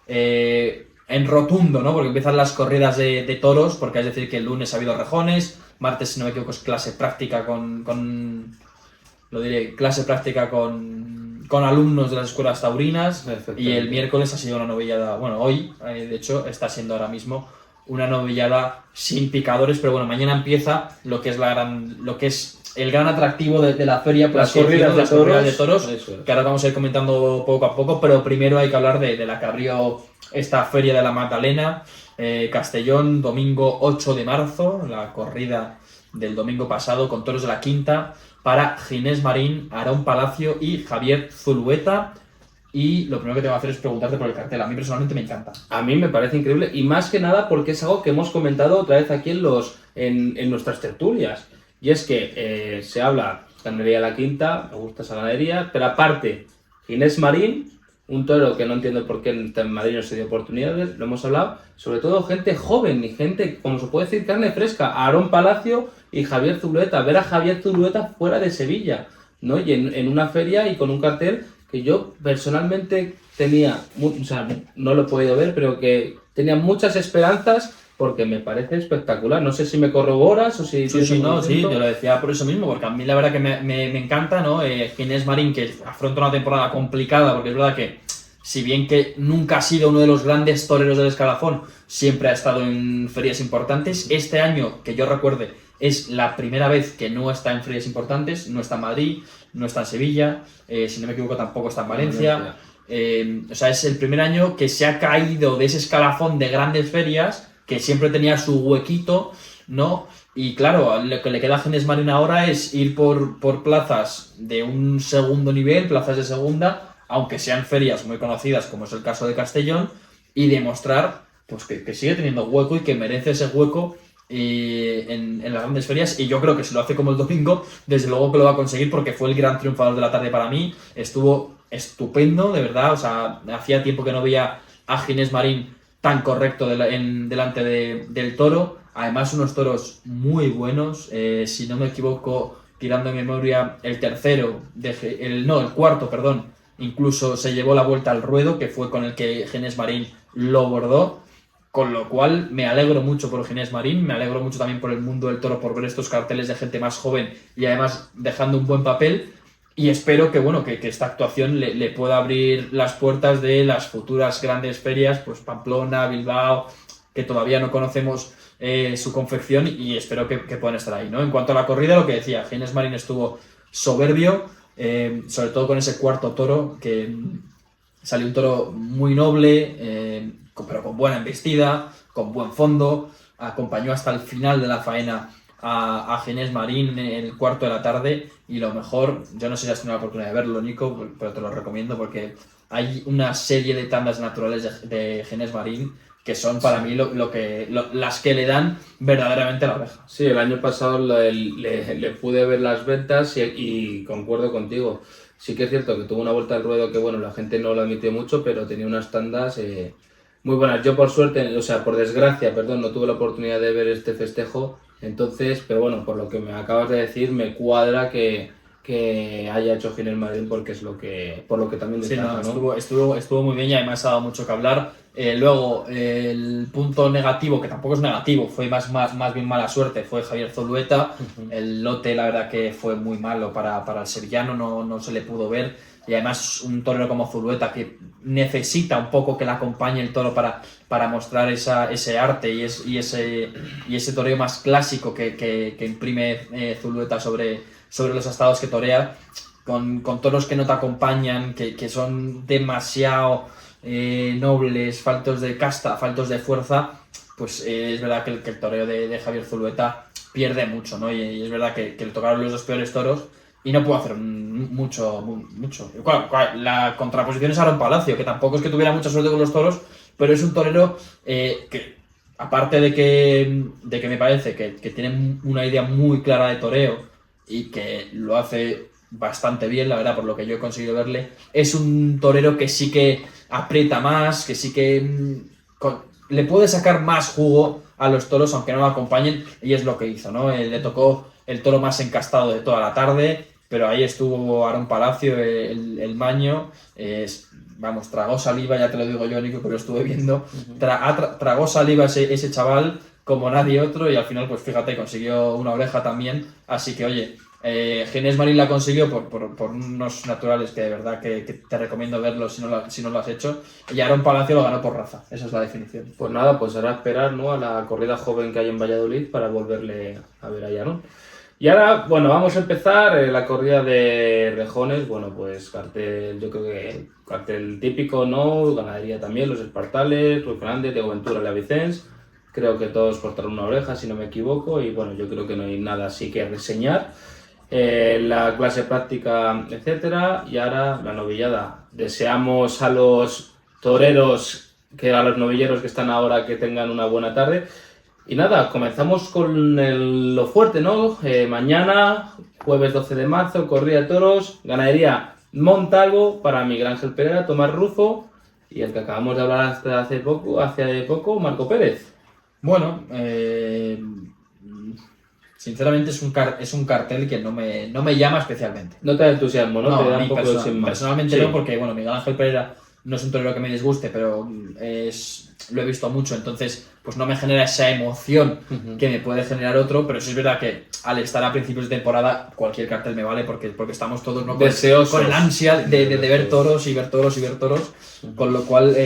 en rotundo, ¿no? Porque empiezan las corridas de toros, porque es decir que el lunes ha habido rejones, martes, si no me equivoco, es clase práctica clase práctica con alumnos de las escuelas taurinas, y el miércoles ha sido una novillada, bueno, hoy, de hecho, está siendo ahora mismo una novillada sin picadores, pero bueno, mañana empieza lo que es el gran atractivo de la feria, las corridas de toros, que ahora vamos a ir comentando poco a poco, pero primero hay que hablar de la que abrió esta feria de la Magdalena, Castellón, domingo 8 de marzo, la corrida del domingo pasado, con toros de la quinta, para Ginés Marín, Aarón Palacio y Javier Zulueta. Y lo primero que tengo que hacer es preguntarte por el cartel. A mí personalmente me encanta. A mí me parece increíble, y más que nada porque es algo que hemos comentado otra vez aquí en nuestras tertulias. Y es que se habla ganadería de la quinta, me gusta esa ganadería, pero aparte, Ginés Marín, un toro que no entiendo por qué en Madrid no se dio oportunidades, lo hemos hablado, sobre todo gente joven y gente, como se puede decir, carne fresca, Aarón Palacio y Javier Zulueta. Ver a Javier Zulueta fuera de Sevilla, ¿no? Y en una feria y con un cartel que yo personalmente tenía, o sea, no lo he podido ver, pero que tenía muchas esperanzas porque me parece espectacular. No sé si me corroboras o si Sí, tienes sí, algún no, sí, punto. te lo decía por eso mismo, porque a mí la verdad que me encanta, ¿no? Ginés Marín, que afronta una temporada complicada, porque es verdad que, si bien que nunca ha sido uno de los grandes toreros del escalafón, siempre ha estado en ferias importantes. Este año, que yo recuerde, es la primera vez que no está en ferias importantes, no está en Madrid, no está en Sevilla, si no me equivoco tampoco está en Valencia. O sea, es el primer año que se ha caído de ese escalafón de grandes ferias, que siempre tenía su huequito, ¿no? Y claro, lo que le queda a Ginés Marín ahora es ir por plazas de un segundo nivel, plazas de segunda, aunque sean ferias muy conocidas, como es el caso de Castellón, y demostrar pues, que sigue teniendo hueco y que merece ese hueco en las grandes ferias. Y yo creo que si lo hace como el domingo, desde luego que lo va a conseguir, porque fue el gran triunfador de la tarde para mí. Estuvo estupendo, de verdad. O sea, hacía tiempo que no veía a Ginés Marín tan correcto delante del toro. Además, unos toros muy buenos. Si no me equivoco, tirando en memoria, el tercero, el cuarto, perdón, incluso se llevó la vuelta al ruedo, que fue con el que Ginés Marín lo bordó. Con lo cual me alegro mucho por Ginés Marín, me alegro mucho también por el mundo del toro, por ver estos carteles de gente más joven y además dejando un buen papel. Y espero que, bueno, que esta actuación le pueda abrir las puertas de las futuras grandes ferias, pues Pamplona, Bilbao, que todavía no conocemos su confección, y espero que puedan estar ahí, ¿no? En cuanto a la corrida, lo que decía, Ginés Marín estuvo soberbio, sobre todo con ese cuarto toro, que salió un toro muy noble, pero con buena embestida, con buen fondo, acompañó hasta el final de la faena a Ginés Marín en el cuarto de la tarde. Y lo mejor, yo no sé si has tenido la oportunidad de verlo, Nico, pero te lo recomiendo porque hay una serie de tandas naturales de Ginés Marín que son para mí las que le dan verdaderamente la oreja. Sí, el año pasado le pude ver las ventas y concuerdo contigo. Sí que es cierto que tuvo una vuelta al ruedo que, bueno, la gente no lo admitió mucho, pero tenía unas tandas muy buenas. Yo por suerte, o sea, por desgracia, perdón, no tuve la oportunidad de ver este festejo, entonces, pero bueno, por lo que me acabas de decir, me cuadra que haya hecho Ginés Marín porque es por lo que también Sí, destaca, ¿no? estuvo muy bien y además ha dado mucho que hablar. Luego, el punto negativo, que tampoco es negativo, fue más bien mala suerte, fue Javier Zulueta. El lote, la verdad que fue muy malo para el sevillano, no se le pudo ver. Y además un torero como Zulueta, que necesita un poco que le acompañe el toro para mostrar ese arte y ese toreo más clásico que imprime Zulueta sobre los estados que torea, con toros que no te acompañan, que son demasiado nobles, faltos de casta, faltos de fuerza. Pues es verdad que el toreo de Javier Zulueta pierde mucho, ¿no? Y es verdad que le tocaron los dos peores toros y no pudo hacer mucho. La contraposición es Aaron Palacio, que tampoco es que tuviera mucha suerte con los toros, pero es un torero que, aparte de que me parece que tiene una idea muy clara de toreo y que lo hace bastante bien, la verdad, por lo que yo he conseguido verle, es un torero que sí que aprieta más, que sí que le puede sacar más jugo a los toros, aunque no lo acompañen, y es lo que hizo, ¿no? Le tocó el toro más encastado de toda la tarde, pero ahí estuvo Aaron Palacio, el maño, vamos, tragó saliva, ya te lo digo yo, Nico, que lo estuve viendo, tragó saliva ese chaval como nadie otro, y al final, pues fíjate, consiguió una oreja también, así que oye, Ginés Marín la consiguió por unos naturales que de verdad que te recomiendo verlo si no lo has hecho, y Aaron Palacio lo ganó por raza, esa es la definición. Pues nada, pues ahora esperar, ¿no?, a la corrida joven que hay en Valladolid para volverle a ver allá, ¿no? Y ahora, bueno, vamos a empezar la corrida de rejones. Bueno, pues cartel, yo creo que cartel típico, ¿no? Ganadería también, los Espartales, Ruiz Fernández, Diego Ventura, Lea Vicens. Creo que todos cortaron una oreja, si no me equivoco. Y bueno, yo creo que no hay nada así que reseñar. La clase práctica, etcétera. Y ahora la novillada. Deseamos a los toreros, a los novilleros que están ahora, que tengan una buena tarde. Y nada, comenzamos con lo fuerte, ¿no? Mañana, jueves 12 de marzo, corrida de toros, ganadería Montalvo para Miguel Ángel Pereira, Tomás Rufo y el que acabamos de hablar hasta hace poco, Marco Pérez. Bueno, Sinceramente es un cartel que no me llama especialmente. No te da entusiasmo, ¿no? No, Te da a mí un poco sin más. personalmente Sí. no, porque bueno, Miguel Ángel Pereira no es un torero que me disguste, pero lo he visto mucho, entonces pues no me genera esa emoción que me puede generar otro, pero sí es verdad que al estar a principios de temporada cualquier cartel me vale porque estamos todos, ¿no?, Deseosos. con el ansia de ver toros y ver toros y ver toros, con lo cual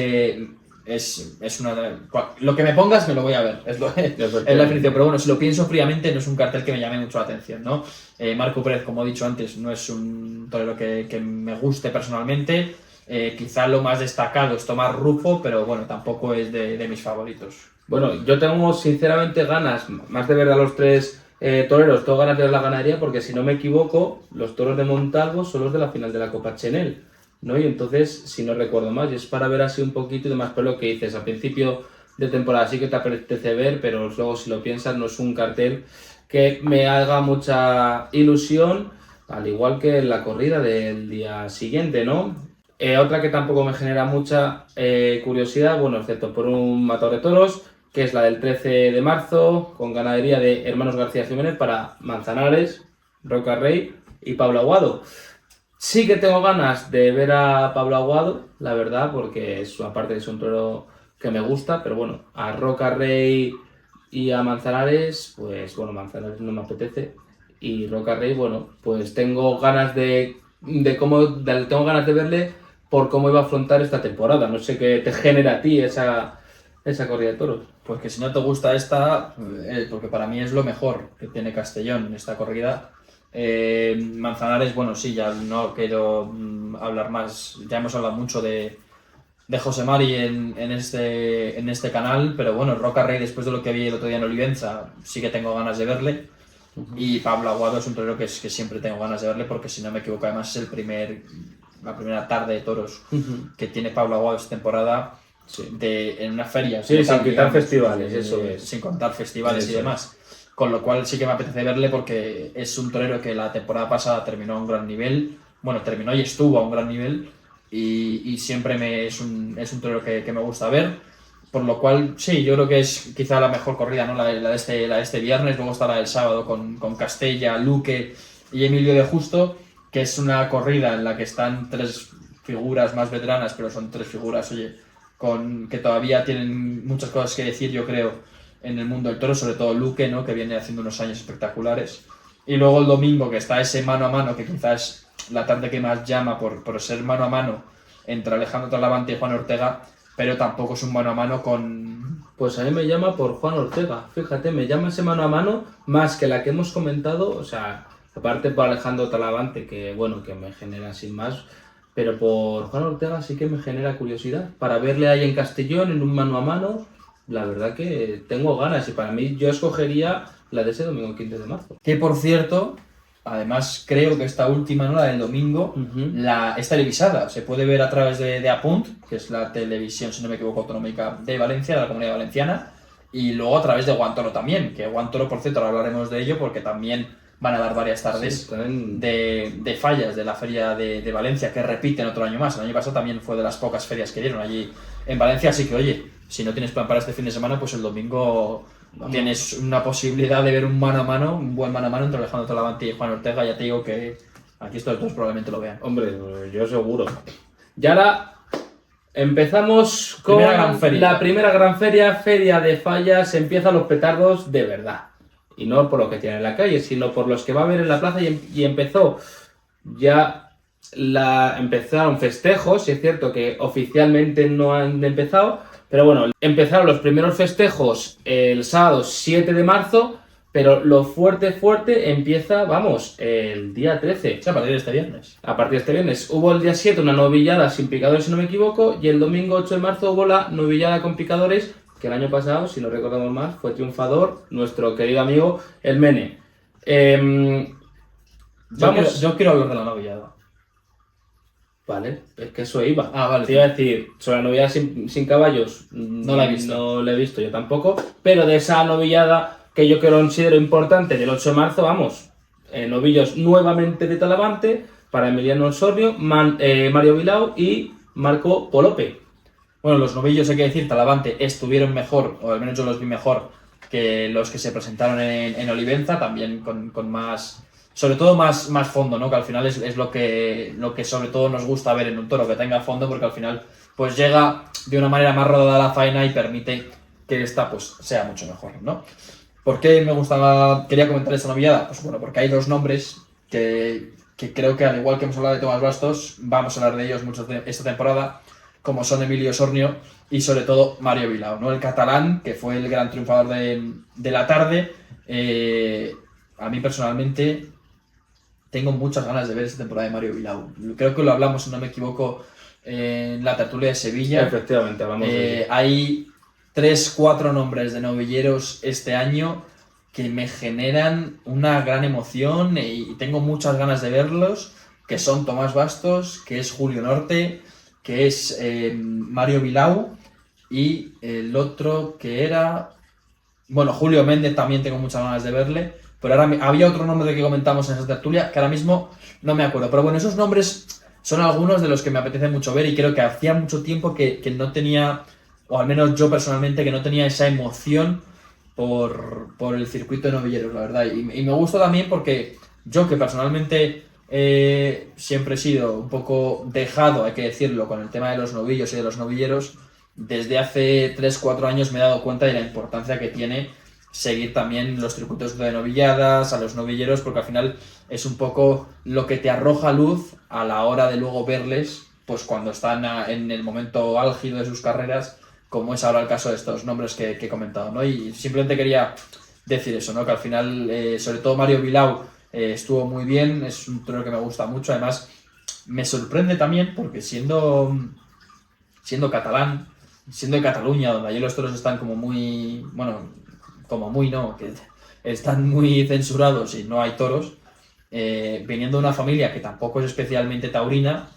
lo que me pongas me lo voy a ver, es la definición, pero bueno, si lo pienso fríamente no es un cartel que me llame mucho la atención, ¿no? Marco Pérez, como he dicho antes, no es un torero que me guste personalmente. Quizá lo más destacado es Tomás Rufo, pero bueno, tampoco es de mis favoritos. Bueno, yo tengo sinceramente ganas, más de ver a los tres toreros, tengo ganas de ver la ganadería, porque si no me equivoco, los toros de Montalvo son los de la final de la Copa Chenel, ¿no? Y entonces, si no recuerdo mal, y es para ver así un poquito y demás, pero lo que dices, al principio de temporada sí que te apetece ver, pero luego si lo piensas no es un cartel que me haga mucha ilusión, al igual que la corrida del día siguiente, ¿no? Otra que tampoco me genera mucha curiosidad, bueno, excepto por un matador de toros, que es la del 13 de marzo, con ganadería de Hermanos García Jiménez para Manzanares, Roca Rey y Pablo Aguado. Sí que tengo ganas de ver a Pablo Aguado, la verdad, porque aparte es un toro que me gusta, pero bueno, a Roca Rey y a Manzanares, pues bueno, Manzanares no me apetece, y Roca Rey, bueno, pues tengo ganas tengo ganas de verle por cómo iba a afrontar esta temporada. No sé qué te genera a ti esa corrida de toros. Pues que si no te gusta esta, porque para mí es lo mejor que tiene Castellón en esta corrida. Manzanares, bueno, sí, ya no quiero hablar más, ya hemos hablado mucho de José Mari en este canal, pero bueno, Roca Rey, después de lo que vi el otro día en Olivenza, sí que tengo ganas de verle. Y Pablo Aguado es un torero que siempre tengo ganas de verle, porque si no me equivoco, además es la primera tarde de toros que tiene Pablo Aguado esta temporada, en una feria. Sí, sin quitar festivales, eso es. Sin contar festivales Eso y demás. Con lo cual sí que me apetece verle, porque es un torero que la temporada pasada terminó a un gran nivel. Bueno, terminó y estuvo a un gran nivel. Y siempre es un torero que me gusta ver. Por lo cual, sí, yo creo que es quizá la mejor corrida, ¿no? La de este viernes. Luego está la del sábado con Castella, Luque y Emilio de Justo, que es una corrida en la que están tres figuras más veteranas, pero son tres figuras, oye, que todavía tienen muchas cosas que decir, yo creo, en el mundo del toro, sobre todo Luque, ¿no?, que viene haciendo unos años espectaculares. Y luego el domingo, que está ese mano a mano, que quizás es la tarde que más llama por ser mano a mano entre Alejandro Talavante y Juan Ortega, pero tampoco es un mano a mano con... Pues a mí me llama por Juan Ortega, fíjate, me llama ese mano a mano más que la que hemos comentado, o sea, aparte por Alejandro Talavante, que bueno, que me genera sin más, pero por Juan Ortega sí que me genera curiosidad, para verle ahí en Castellón, en un mano a mano, la verdad que tengo ganas, y para mí yo escogería la de ese domingo 15 de marzo. Que por cierto, además creo que esta última, ¿no?, la del domingo, es televisada, se puede ver a través de Apunt, que es la televisión, si no me equivoco, autonómica de Valencia, de la Comunidad Valenciana, y luego a través de Guantoro también, que Guantoro, por cierto, ahora hablaremos de ello, porque también van a dar varias tardes de fallas de la feria de Valencia, que repiten otro año más. El año pasado también fue de las pocas ferias que dieron allí en Valencia, así que oye, si no tienes plan para este fin de semana, pues el domingo tienes una posibilidad de ver un mano a mano, un buen mano a mano entre Alejandro Talavante y Juan Ortega. Ya te digo que aquí estos dos probablemente lo vean. Hombre, yo seguro. Y ahora empezamos con la primera gran feria, Feria de Fallas. Empiezan los petardos de verdad. Y no por lo que tiene en la calle, sino por los que va a haber en la plaza. Y empezaron festejos, y es cierto que oficialmente no han empezado, pero bueno, empezaron los primeros festejos el sábado 7 de marzo, pero lo fuerte empieza, el día 13. O sea, a partir de este viernes. A partir de este viernes. Hubo el día 7 una novillada sin picadores, si no me equivoco, y el domingo 8 de marzo hubo la novillada con picadores, que el año pasado, si no recordamos más, fue triunfador nuestro querido amigo el Mene. Yo quiero hablar de la novillada. Vale, es que eso iba. Vale. Te iba a decir, sobre la novillada sin caballos, no la he visto. No la he visto yo tampoco, pero de esa novillada que yo considero importante del 8 de marzo, novillos nuevamente de Talavante para Emiliano Osornio, Mario Bilao y Marco Polope. Bueno, los novillos, hay que decir, Talavante estuvieron mejor, o al menos yo los vi mejor, que los que se presentaron en Olivenza, también con más, sobre todo más fondo, ¿no? Que al final es lo que sobre todo nos gusta ver en un toro, que tenga fondo, porque al final pues llega de una manera más rodada a la faena y permite que esta pues sea mucho mejor, ¿no? ¿Por qué quería comentar esta novillada? Pues bueno, porque hay dos nombres que creo que, al igual que hemos hablado de Tomás Bastos, vamos a hablar de ellos mucho esta temporada, como son Emilio Osornio y sobre todo Mario Bilao, ¿no? El catalán, que fue el gran triunfador de la tarde. A mí personalmente tengo muchas ganas de ver esta temporada de Mario Bilao. Creo que lo hablamos, si no me equivoco, en la tertulia de Sevilla. Efectivamente, hablamos de ello. Hay 3-4 nombres de novilleros este año que me generan una gran emoción y tengo muchas ganas de verlos, que son Tomás Bastos, que es Julio Norte, que es Mario Bilao y el otro que era... Bueno, Julio Méndez también tengo muchas ganas de verle, pero ahora había otro nombre que comentamos en esa tertulia que ahora mismo no me acuerdo. Pero bueno, esos nombres son algunos de los que me apetece mucho ver y creo que hacía mucho tiempo que no tenía, o al menos yo personalmente, que no tenía esa emoción por el circuito de novilleros, la verdad. Y me gusta también porque yo, que personalmente siempre he sido un poco dejado, hay que decirlo, con el tema de los novillos y de los novilleros, desde hace 3-4 años me he dado cuenta de la importancia que tiene seguir también los circuitos de novilladas, a los novilleros, porque al final es un poco lo que te arroja luz a la hora de luego verles, pues cuando están en el momento álgido de sus carreras, como es ahora el caso de estos nombres que he comentado, ¿no? Y simplemente quería decir eso, ¿no? Que al final, sobre todo Mario Bilao, estuvo muy bien, es un torero que me gusta mucho, además me sorprende también porque siendo catalán, siendo de Cataluña, donde allí los toros están como muy, bueno, como muy no, que están muy censurados y no hay toros, viniendo de una familia que tampoco es especialmente taurina,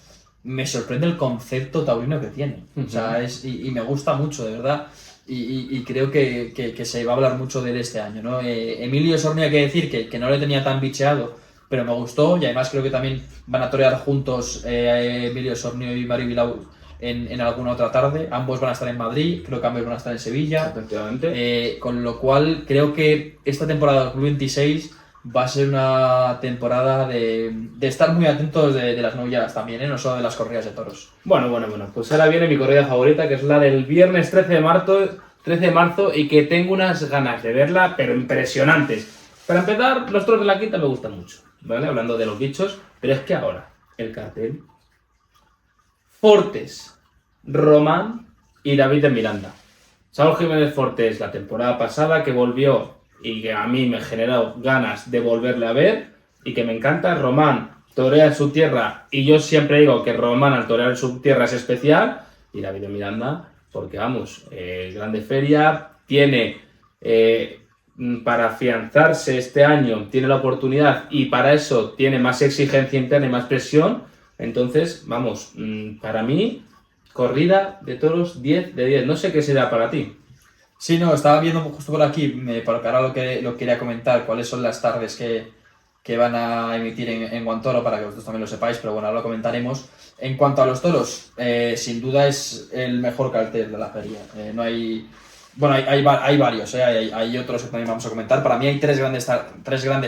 me sorprende el concepto taurino que tiene. O sea, y me gusta mucho, de verdad, y creo que se va a hablar mucho de él este año, ¿no? Emilio Osornio, hay que decir que no le tenía tan bicheado, pero me gustó, y además creo que también van a torear juntos Emilio Osornio y Mario Bilao en alguna otra tarde. Ambos van a estar en Madrid, creo que ambos van a estar en Sevilla. Efectivamente. Con lo cual, creo que esta temporada 2026 va a ser una temporada de estar muy atentos de las novilladas también, no solo de las corridas de toros. Bueno, pues ahora viene mi corrida favorita, que es la del viernes 13 de marzo, y que tengo unas ganas de verla, pero impresionantes. Para empezar, los toros de la quinta me gustan mucho, ¿vale? Hablando de los bichos, pero es que ahora, el cartel... Fortes, Román y David de Miranda. Saúl Jiménez Fortes, la temporada pasada, que volvió y que a mí me generó ganas de volverle a ver y que me encanta. Román torea en su tierra, y yo siempre digo que Román al torear en su tierra es especial. Y David de Miranda, porque vamos, grande feria, tiene para afianzarse este año, tiene la oportunidad, y para eso tiene más exigencia interna y más presión. Entonces, vamos, para mí, corrida de toros 10 de 10. No sé qué será para ti. Sí, no, estaba viendo justo por aquí, porque ahora lo quería comentar, cuáles son las tardes que van a emitir en Guantoro, para que vosotros también lo sepáis, pero bueno, ahora lo comentaremos. En cuanto a los toros, sin duda es el mejor cartel de la feria. No hay... Bueno, hay varios, hay otros que también vamos a comentar. Para mí hay tres grandes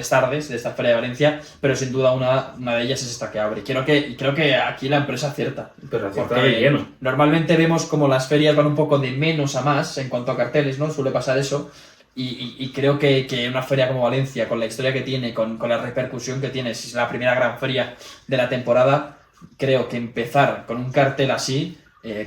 tardes de esta Feria de Valencia, pero sin duda una de ellas es esta que abre. Creo que aquí la empresa acierta. Pero acierta de lleno. Normalmente vemos como las ferias van un poco de menos a más en cuanto a carteles, ¿no? Suele pasar eso. Y creo que una feria como Valencia, con la historia que tiene, con la repercusión que tiene, si es la primera gran feria de la temporada, creo que empezar con un cartel así...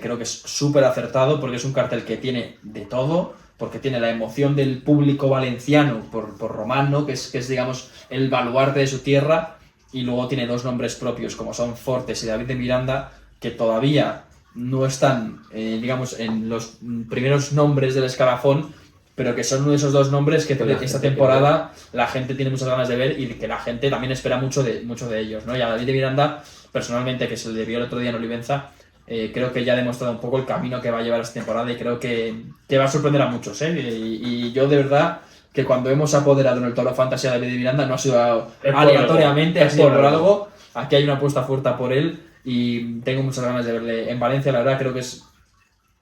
creo que es súper acertado, porque es un cartel que tiene de todo, porque tiene la emoción del público valenciano por Román, ¿no? que es, digamos, el baluarte de su tierra, y luego tiene dos nombres propios, como son Fortes y David de Miranda, que todavía no están, digamos, en los primeros nombres del escalafón, pero que son uno de esos dos nombres que esta temporada la gente tiene muchas ganas de ver, y que la gente también espera mucho de ellos, ¿no? Y a David de Miranda, personalmente, que se le vio el otro día en Olivenza, creo que ya ha demostrado un poco el camino que va a llevar esta temporada, y creo que va a sorprender a muchos, y yo de verdad que cuando hemos apoderado en el Toro Fantasy a David de Miranda no ha sido aleatoriamente, ha sido por algo. Aquí hay una apuesta fuerte por él y tengo muchas ganas de verle en Valencia. La verdad creo que es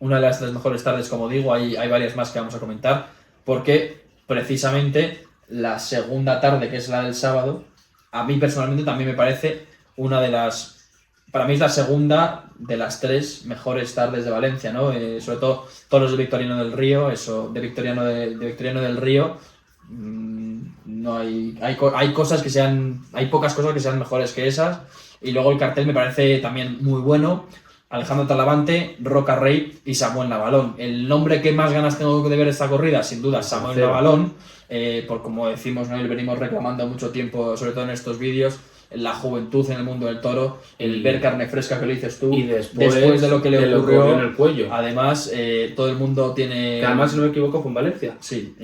una de las tres mejores tardes, como digo. Hay varias más que vamos a comentar, porque precisamente la segunda tarde, que es la del sábado, a mí personalmente también me parece una de las... Para mí es la segunda de las 3 mejores tardes de Valencia, ¿no? Sobre todo todos los de Victoriano del Río, eso, de Victoriano del Río, no hay cosas que sean... Hay pocas cosas que sean mejores que esas, y luego el cartel me parece también muy bueno. Alejandro Talavante, Roca Rey y Samuel Navalón. El nombre que más ganas tengo de ver esta corrida, sin duda, Samuel Navalón, por como decimos, ¿no? Y venimos reclamando mucho tiempo, sobre todo en estos vídeos, la juventud en el mundo del toro, el ver carne fresca que lo dices tú, y después de lo que le ocurrió en el cuello. Además, todo el mundo tiene... Que además, si no me equivoco, fue en Valencia. Sí,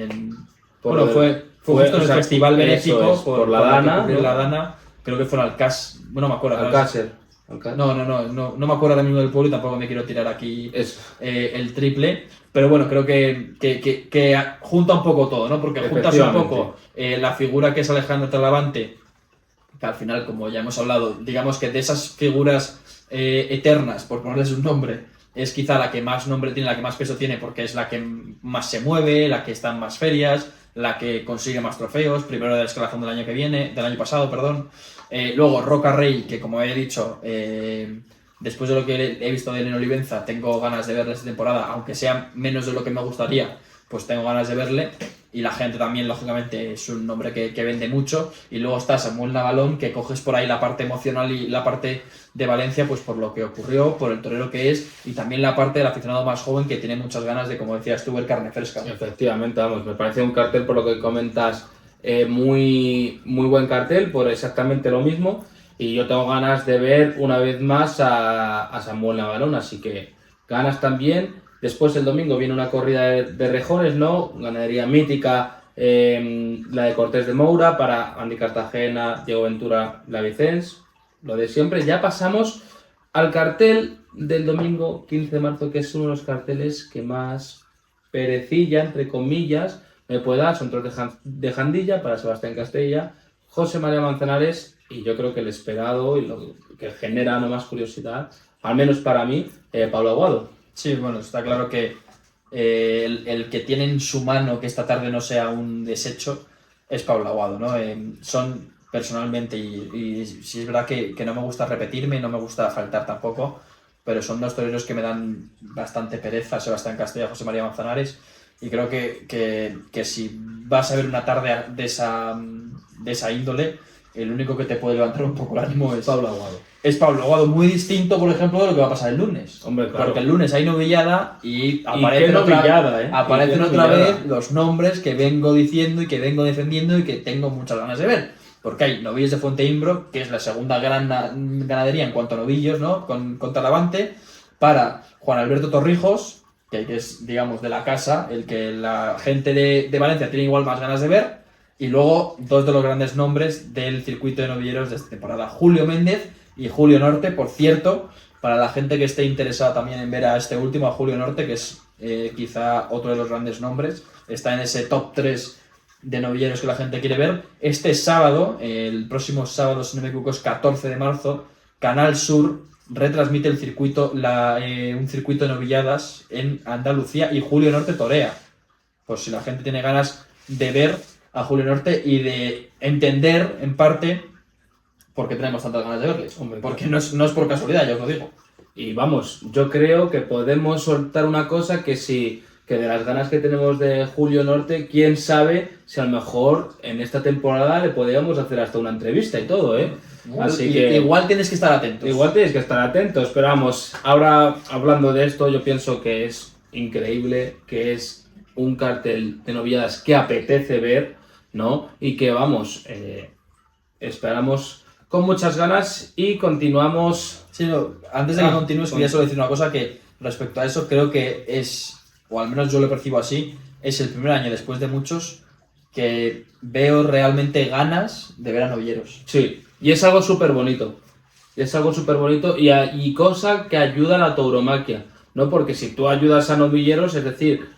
Bueno, fue justo en el festival benéfico, por la Dana, ¿no? La Dana, creo que fue en Alcácer, no me acuerdo. Alcácer. No me acuerdo ahora mismo del pueblo y tampoco me quiero tirar aquí el triple, pero bueno, creo que junta un poco todo, ¿no? Porque juntas un poco la figura que es Alejandro Talavante, que al final, como ya hemos hablado, digamos que de esas figuras eternas, por ponerles un nombre, es quizá la que más nombre tiene, la que más peso tiene, porque es la que más se mueve, la que está en más ferias, la que consigue más trofeos, primero de la escalafón del año pasado, perdón. Luego Roca Rey, que como he dicho, después de lo que he visto de Elena Olivenza, tengo ganas de verle esta temporada, aunque sea menos de lo que me gustaría, pues tengo ganas de verle. Y la gente también, lógicamente, es un nombre que vende mucho. Y luego está Samuel Navalón, que coges por ahí la parte emocional y la parte de Valencia, pues por lo que ocurrió, por el torero que es, y también la parte del aficionado más joven que tiene muchas ganas de, como decías tú, ver carne fresca. Efectivamente, vamos, me parece un cartel, por lo que comentas, muy buen cartel, por exactamente lo mismo. Y yo tengo ganas de ver una vez más a Samuel Navalón, así que ganas también. Después el domingo viene una corrida de rejones, ¿no? Ganadería mítica, la de Cortés de Moura, para Andy Cartagena, Diego Ventura, La Vicens, lo de siempre. Ya pasamos al cartel del domingo 15 de marzo, que es uno de los carteles que más perecilla, entre comillas, me puede dar. Son toros de Jandilla para Sebastián Castella, José María Manzanares, y yo creo que el esperado y lo que genera no más curiosidad, al menos para mí, Pablo Aguado. Sí, bueno, está claro que el que tiene en su mano que esta tarde no sea un desecho es Pablo Aguado, ¿no? Son personalmente, y sí es verdad que no me gusta repetirme, no me gusta faltar tampoco, pero son dos toreros que me dan bastante pereza, Sebastián Castella, José María Manzanares, y creo que si vas a ver una tarde de esa índole, el único que te puede levantar un poco el ánimo es Pablo Aguado. Es Pablo Aguado, muy distinto, por ejemplo, de lo que va a pasar el lunes. Hombre, claro. Porque el lunes hay novillada y aparecen otra vez los nombres que vengo diciendo y que vengo defendiendo y que tengo muchas ganas de ver. Porque hay novillos de Fuente Imbro, que es la segunda gran ganadería en cuanto a novillos, ¿no? Con Talavante, para Juan Alberto Torrijos, que es, digamos, de la casa, el que la gente de Valencia tiene igual más ganas de ver. Y luego dos de los grandes nombres del circuito de novilleros de esta temporada, Julio Méndez y Julio Norte. Por cierto, para la gente que esté interesada también en ver a este último, a Julio Norte, que es quizá otro de los grandes nombres, está en ese top 3 de novilleros que la gente quiere ver. Este sábado, el próximo sábado, si no me equivoco, es 14 de marzo, Canal Sur retransmite el circuito, un circuito de novilladas en Andalucía, y Julio Norte torea. Pues si la gente tiene ganas de ver a Julio Norte y de entender, en parte, por qué tenemos tantas ganas de verles. Hombre, porque no es por casualidad, ya os lo digo. Y vamos, yo creo que podemos soltar una cosa que de las ganas que tenemos de Julio Norte, quién sabe si a lo mejor en esta temporada le podríamos hacer hasta una entrevista y todo, ¿eh? Así que igual tienes que estar atentos. Igual tienes que estar atentos, pero vamos, ahora hablando de esto, yo pienso que es increíble, que es un cartel de novilladas que apetece ver, ¿no? Y que vamos, esperamos con muchas ganas y continuamos. Sí, no, antes de que continúes, quería solo decir una cosa, que respecto a eso creo que es, o al menos yo lo percibo así, es el primer año después de muchos que veo realmente ganas de ver a novilleros. Sí, y es algo súper bonito. Es algo súper bonito y cosa que ayuda a la tauromaquia, ¿no? Porque si tú ayudas a novilleros, es decir,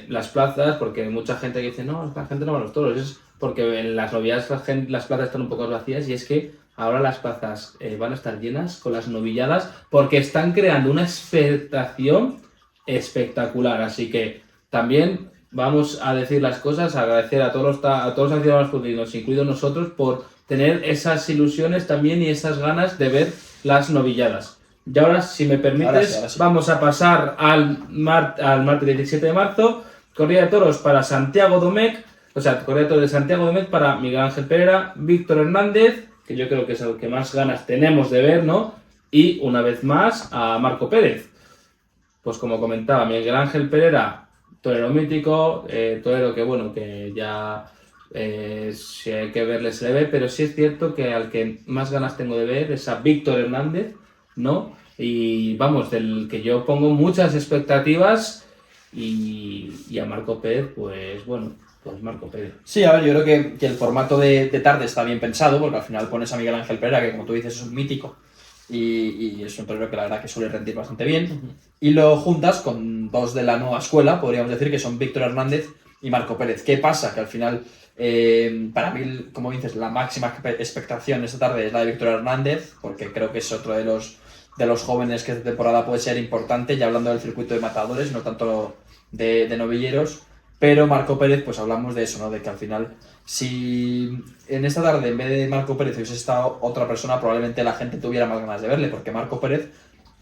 las plazas, porque hay mucha gente que dice, no, la gente no va a los toros, es porque en las novilladas las plazas están un poco vacías, y es que ahora las plazas van a estar llenas con las novilladas porque están creando una expectación espectacular. Así que también vamos a decir las cosas, agradecer a todos los aficionados futbolinos, incluidos nosotros, por tener esas ilusiones también y esas ganas de ver las novilladas. Y ahora, si me permites, Ahora sí. vamos a pasar al martes 17 de marzo, corrida de toros para Santiago Domecq, o sea, corrida de toros de Santiago Domecq para Miguel Ángel Pereira, Víctor Hernández, que yo creo que es el que más ganas tenemos de ver, ¿no? Y una vez más a Marco Pérez. Pues como comentaba, Miguel Ángel Pereira, torero mítico, torero que bueno, que ya si hay que verle se le ve, pero sí es cierto que al que más ganas tengo de ver es a Víctor Hernández, ¿no? Y vamos, del que yo pongo muchas expectativas y a Marco Pérez, pues bueno, pues Marco Pérez. Sí, a ver, yo creo que el formato de tarde está bien pensado, porque al final pones a Miguel Ángel Pereira, que como tú dices es un mítico, y es un torero que la verdad que suele rendir bastante bien, y lo juntas con dos de la nueva escuela, podríamos decir, que son Víctor Hernández y Marco Pérez. ¿Qué pasa? Que al final, para mí, como dices, la máxima expectación esta tarde es la de Víctor Hernández, porque creo que es otro de los jóvenes que esta temporada puede ser importante, ya hablando del circuito de matadores, no tanto de novilleros. Pero Marco Pérez, pues hablamos de eso, ¿no? De que al final, si en esta tarde en vez de Marco Pérez hubiese estado otra persona, probablemente la gente tuviera más ganas de verle, porque Marco Pérez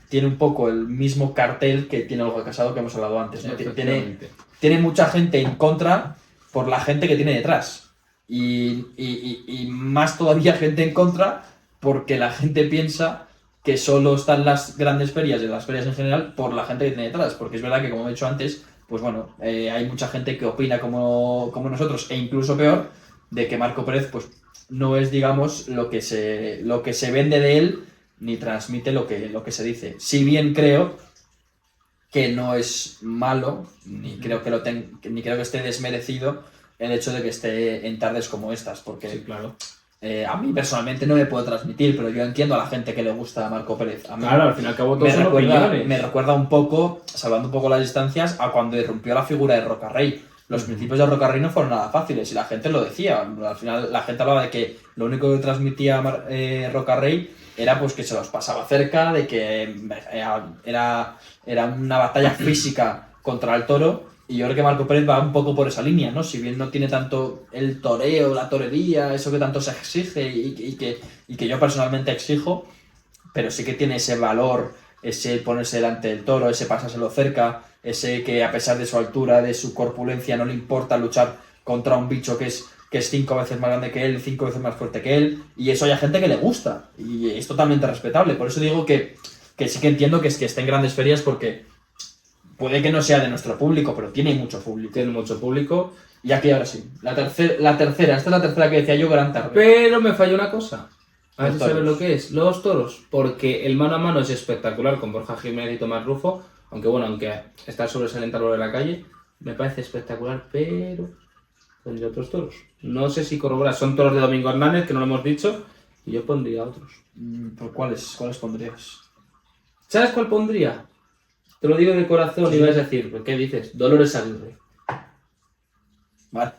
tiene un poco el mismo cartel que tiene Olga Casado que hemos hablado antes, ¿no? Tiene mucha gente en contra por la gente que tiene detrás. Y más todavía gente en contra porque la gente piensa que solo están las grandes ferias y las ferias en general por la gente que tiene detrás. Porque es verdad que, como he dicho antes, pues bueno, hay mucha gente que opina como nosotros, e incluso peor, de que Marco Pérez pues no es, digamos, lo que se vende de él, ni transmite lo que se dice. Si bien creo que no es malo, ni creo que esté desmerecido el hecho de que esté en tardes como estas, porque Sí, claro. a mí personalmente no me puedo transmitir, pero yo entiendo a la gente que le gusta a Marco Pérez. A mí Claro, al fin y al cabo todos son opiniones. me recuerda un poco, salvando un poco las distancias, a cuando irrumpió la figura de Rocarrey. Los principios de Rocarrey no fueron nada fáciles y la gente lo decía. Al final la gente hablaba de que lo único que transmitía Rocarrey era pues que se los pasaba cerca, de que era una batalla física contra el toro. Y yo creo que Marco Pérez va un poco por esa línea, ¿no? Si bien no tiene tanto el toreo, la torería, eso que tanto se exige y que yo personalmente exijo, pero sí que tiene ese valor, ese ponerse delante del toro, ese pasárselo cerca, ese que a pesar de su altura, de su corpulencia, no le importa luchar contra un bicho que es 5 veces más grande que él, 5 veces más fuerte que él, y eso hay gente que le gusta, y es totalmente respetable. Por eso digo que sí que entiendo que esté en grandes ferias, porque puede que no sea de nuestro público, pero tiene mucho público. Tiene mucho público. Y aquí ahora sí, la tercera, esta es la tercera que decía yo, gran tarde. Pero me falló una cosa. A ver Los si sabes toros. lo que es. Los toros. Porque el mano a mano es espectacular con Borja Jiménez y Tomás Rufo. Aunque está sobresaliente a lo de la calle. Me parece espectacular, pero pondría otros toros. No sé si corroboras. Son toros de Domingo Hernández, que no lo hemos dicho. Y yo pondría otros. ¿Por cuáles pondrías? ¿Sabes cuál pondría? Te lo digo de corazón y vas a decir, ¿qué dices? Dolores Aguirre. Vale.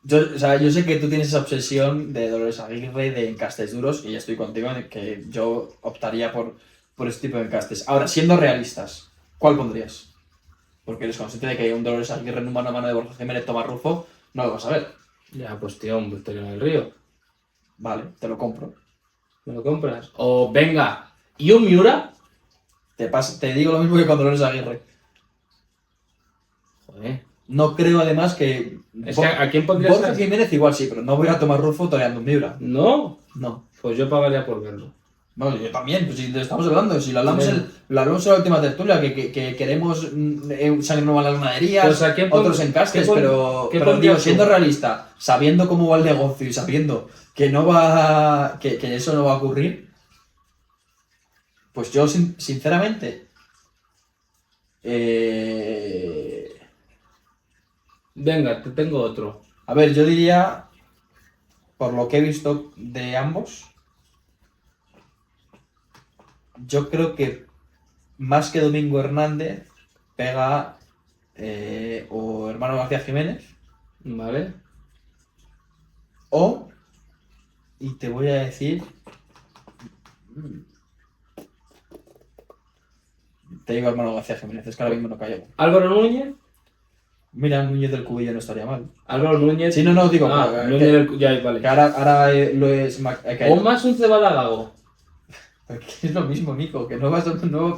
Yo sé que tú tienes esa obsesión de Dolores Aguirre, de encastes duros, y estoy contigo en que yo optaría por este tipo de encastes. Ahora, siendo realistas, ¿cuál pondrías? Porque eres consciente de que un Dolores Aguirre en un mano a mano de Borja Jiménez, Tomás Rufo, no lo vas a ver. Ya, pues tío, un Victorio en el Río. Vale, te lo compro. ¿Me lo compras? O venga, ¿y un Miura? Te digo lo mismo que con Dolores Aguirre. Joder. No creo además que... Es que ¿a quién pondrías? Borja Jiménez igual sí, pero no voy a Tomás Rufo toreando un Miura. ¿No? No. Pues yo pagaría por verlo. No, yo también, pues si te estamos hablando, si lo hablamos, Bien. lo hablamos en la última tertulia, que queremos sangre nueva en las ganaderías, Pues, ¿a quién otros encastes, qué pero digo, pondrías tú? siendo realista, sabiendo cómo va el negocio y sabiendo que no va, que eso no va a ocurrir, pues yo sinceramente, Venga, te tengo otro. a ver, yo diría, por lo que he visto de ambos, yo creo que más que Domingo Hernández pega o Hermano García Jiménez ¿Vale? o, y te voy a decir, te digo Hermano García Jiménez, es que ahora mismo no caigo. Álvaro Núñez. Mira, Núñez del Cubillo no estaría mal. Álvaro Núñez. Sí, no, digo, Núñez del... Ya, vale. que ahora lo es... O más un Cebada Gago. Es lo mismo, Nico, que no va a pasar, no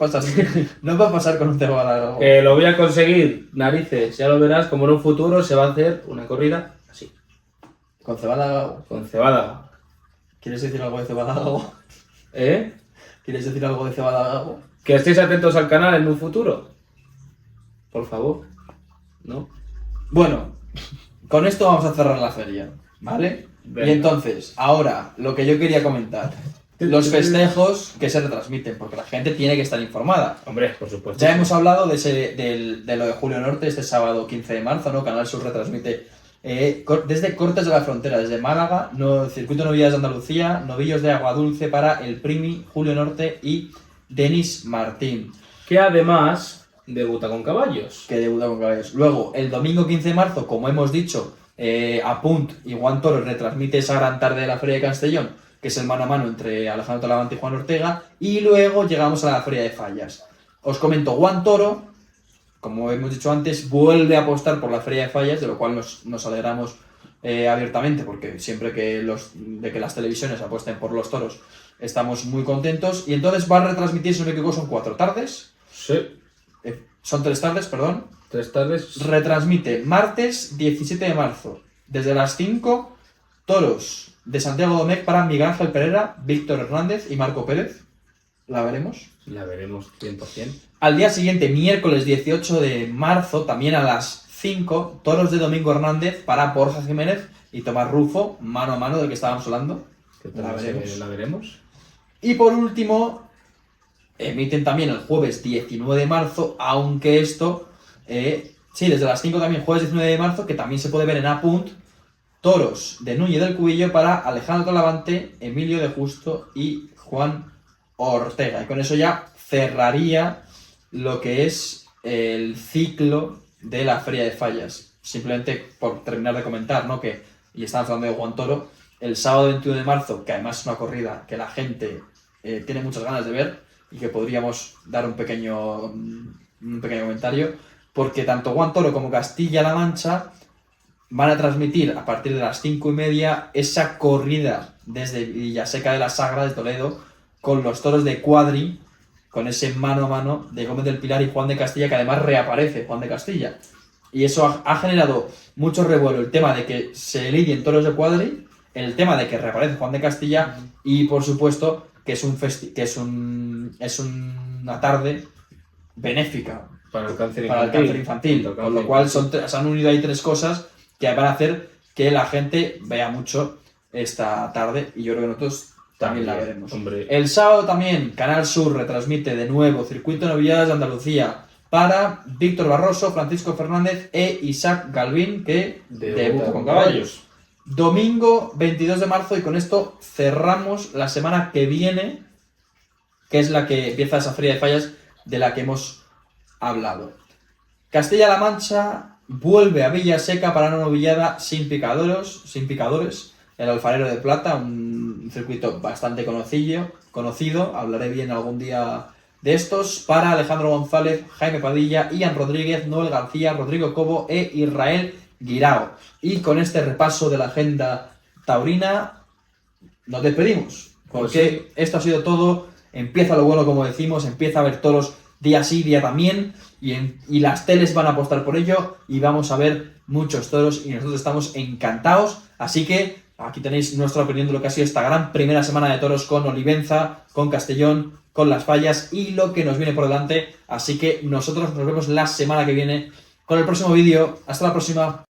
va a pasar con un Cebada. Que lo voy a conseguir, narices, ya lo verás, como en un futuro se va a hacer una corrida así. Con Cebada. Con Cebada Gago. ¿Quieres decir algo de Cebada Gago? ¿Eh? ¿Quieres decir algo de Cebada Gago? Que estéis atentos al canal en un futuro. Por favor. ¿No? Bueno, con esto vamos a cerrar la feria, ¿vale? Venga. Y entonces, ahora, lo que yo quería comentar. Los festejos que se retransmiten, porque la gente tiene que estar informada. Hombre, por supuesto. Ya hemos hablado de lo de Julio Norte este sábado 15 de marzo, ¿no? Canal Sur retransmite desde Cortes de la Frontera, desde Málaga, Circuito Novillas de Andalucía, Novillos de Agua Dulce para el Primi, Julio Norte y Denis Martín. Que además debuta con caballos. Que debuta con caballos. Luego, el domingo 15 de marzo, como hemos dicho, Apunt y Juan Toro retransmite esa gran tarde de la Feria de Castellón, que es el mano a mano entre Alejandro Talavante y Juan Ortega, y luego llegamos a la Feria de Fallas. Os comento, Juan Toro, como hemos dicho antes, vuelve a apostar por la Feria de Fallas, de lo cual nos alegramos abiertamente, porque siempre que las televisiones apuesten por los toros, estamos muy contentos, y entonces va a retransmitir, si no me equivoco, son 4 tardes. Sí. Son 3 tardes, perdón. 3 tardes. Retransmite martes 17 de marzo, desde las 5, toros de Santiago Domecq para Miguel Ángel Pereira, Víctor Hernández y Marco Pérez. La veremos. La veremos 100%. Al día siguiente, miércoles 18 de marzo, también a las 5, toros de Domingo Hernández para Borja Jiménez y Tomás Rufo, mano a mano del que estábamos hablando. La veremos. Y por último, emiten también el jueves 19 de marzo, aunque esto, sí, desde las 5 también, jueves 19 de marzo, que también se puede ver en Apunt, toros de Núñez del Cubillo para Alejandro Talavante, Emilio de Justo y Juan Ortega. Y con eso ya cerraría lo que es el ciclo de la Feria de Fallas. Simplemente por terminar de comentar, ¿no? Y estamos hablando de Juan Toro, el sábado 21 de marzo, que además es una corrida que la gente tiene muchas ganas de ver y que podríamos dar un pequeño comentario, porque tanto Juan Toro como Castilla-La Mancha van a transmitir a partir de las 5:30 esa corrida desde Villaseca de la Sagra de Toledo con los toros de Cuadri, con ese mano a mano de Gómez del Pilar y Juan de Castilla, que además reaparece Juan de Castilla. Y eso ha generado mucho revuelo, el tema de que se lidien toros de Cuadri, el tema de que reaparece Juan de Castilla y, por supuesto, que es una tarde benéfica para el cáncer infantil. Con lo cual se han unido ahí 3 cosas que van a hacer que la gente vea mucho esta tarde, y yo creo que nosotros también la veremos. Hombre. El sábado también Canal Sur retransmite de nuevo Circuito de Novilladas de Andalucía para Víctor Barroso, Francisco Fernández e Isaac Galvín, que debuta con caballos. Domingo 22 de marzo, y con esto cerramos la semana que viene, que es la que empieza esa Feria de Fallas de la que hemos hablado. Castilla-La Mancha vuelve a Villaseca para una novillada sin picadores, el Alfarero de Plata, un circuito bastante conocido, hablaré bien algún día de estos, para Alejandro González, Jaime Padilla, Ian Rodríguez, Noel García, Rodrigo Cobo e Israel Guirao. Y con este repaso de la agenda taurina nos despedimos, porque esto ha sido todo. Empieza lo bueno, como decimos, empieza a ver toros día sí, día también, y las teles van a apostar por ello, y vamos a ver muchos toros, y nosotros estamos encantados. Así que aquí tenéis nuestra opinión de lo que ha sido esta gran primera semana de toros con Olivenza, con Castellón, con Las Fallas y lo que nos viene por delante. Así que nosotros nos vemos la semana que viene con el próximo vídeo. Hasta la próxima.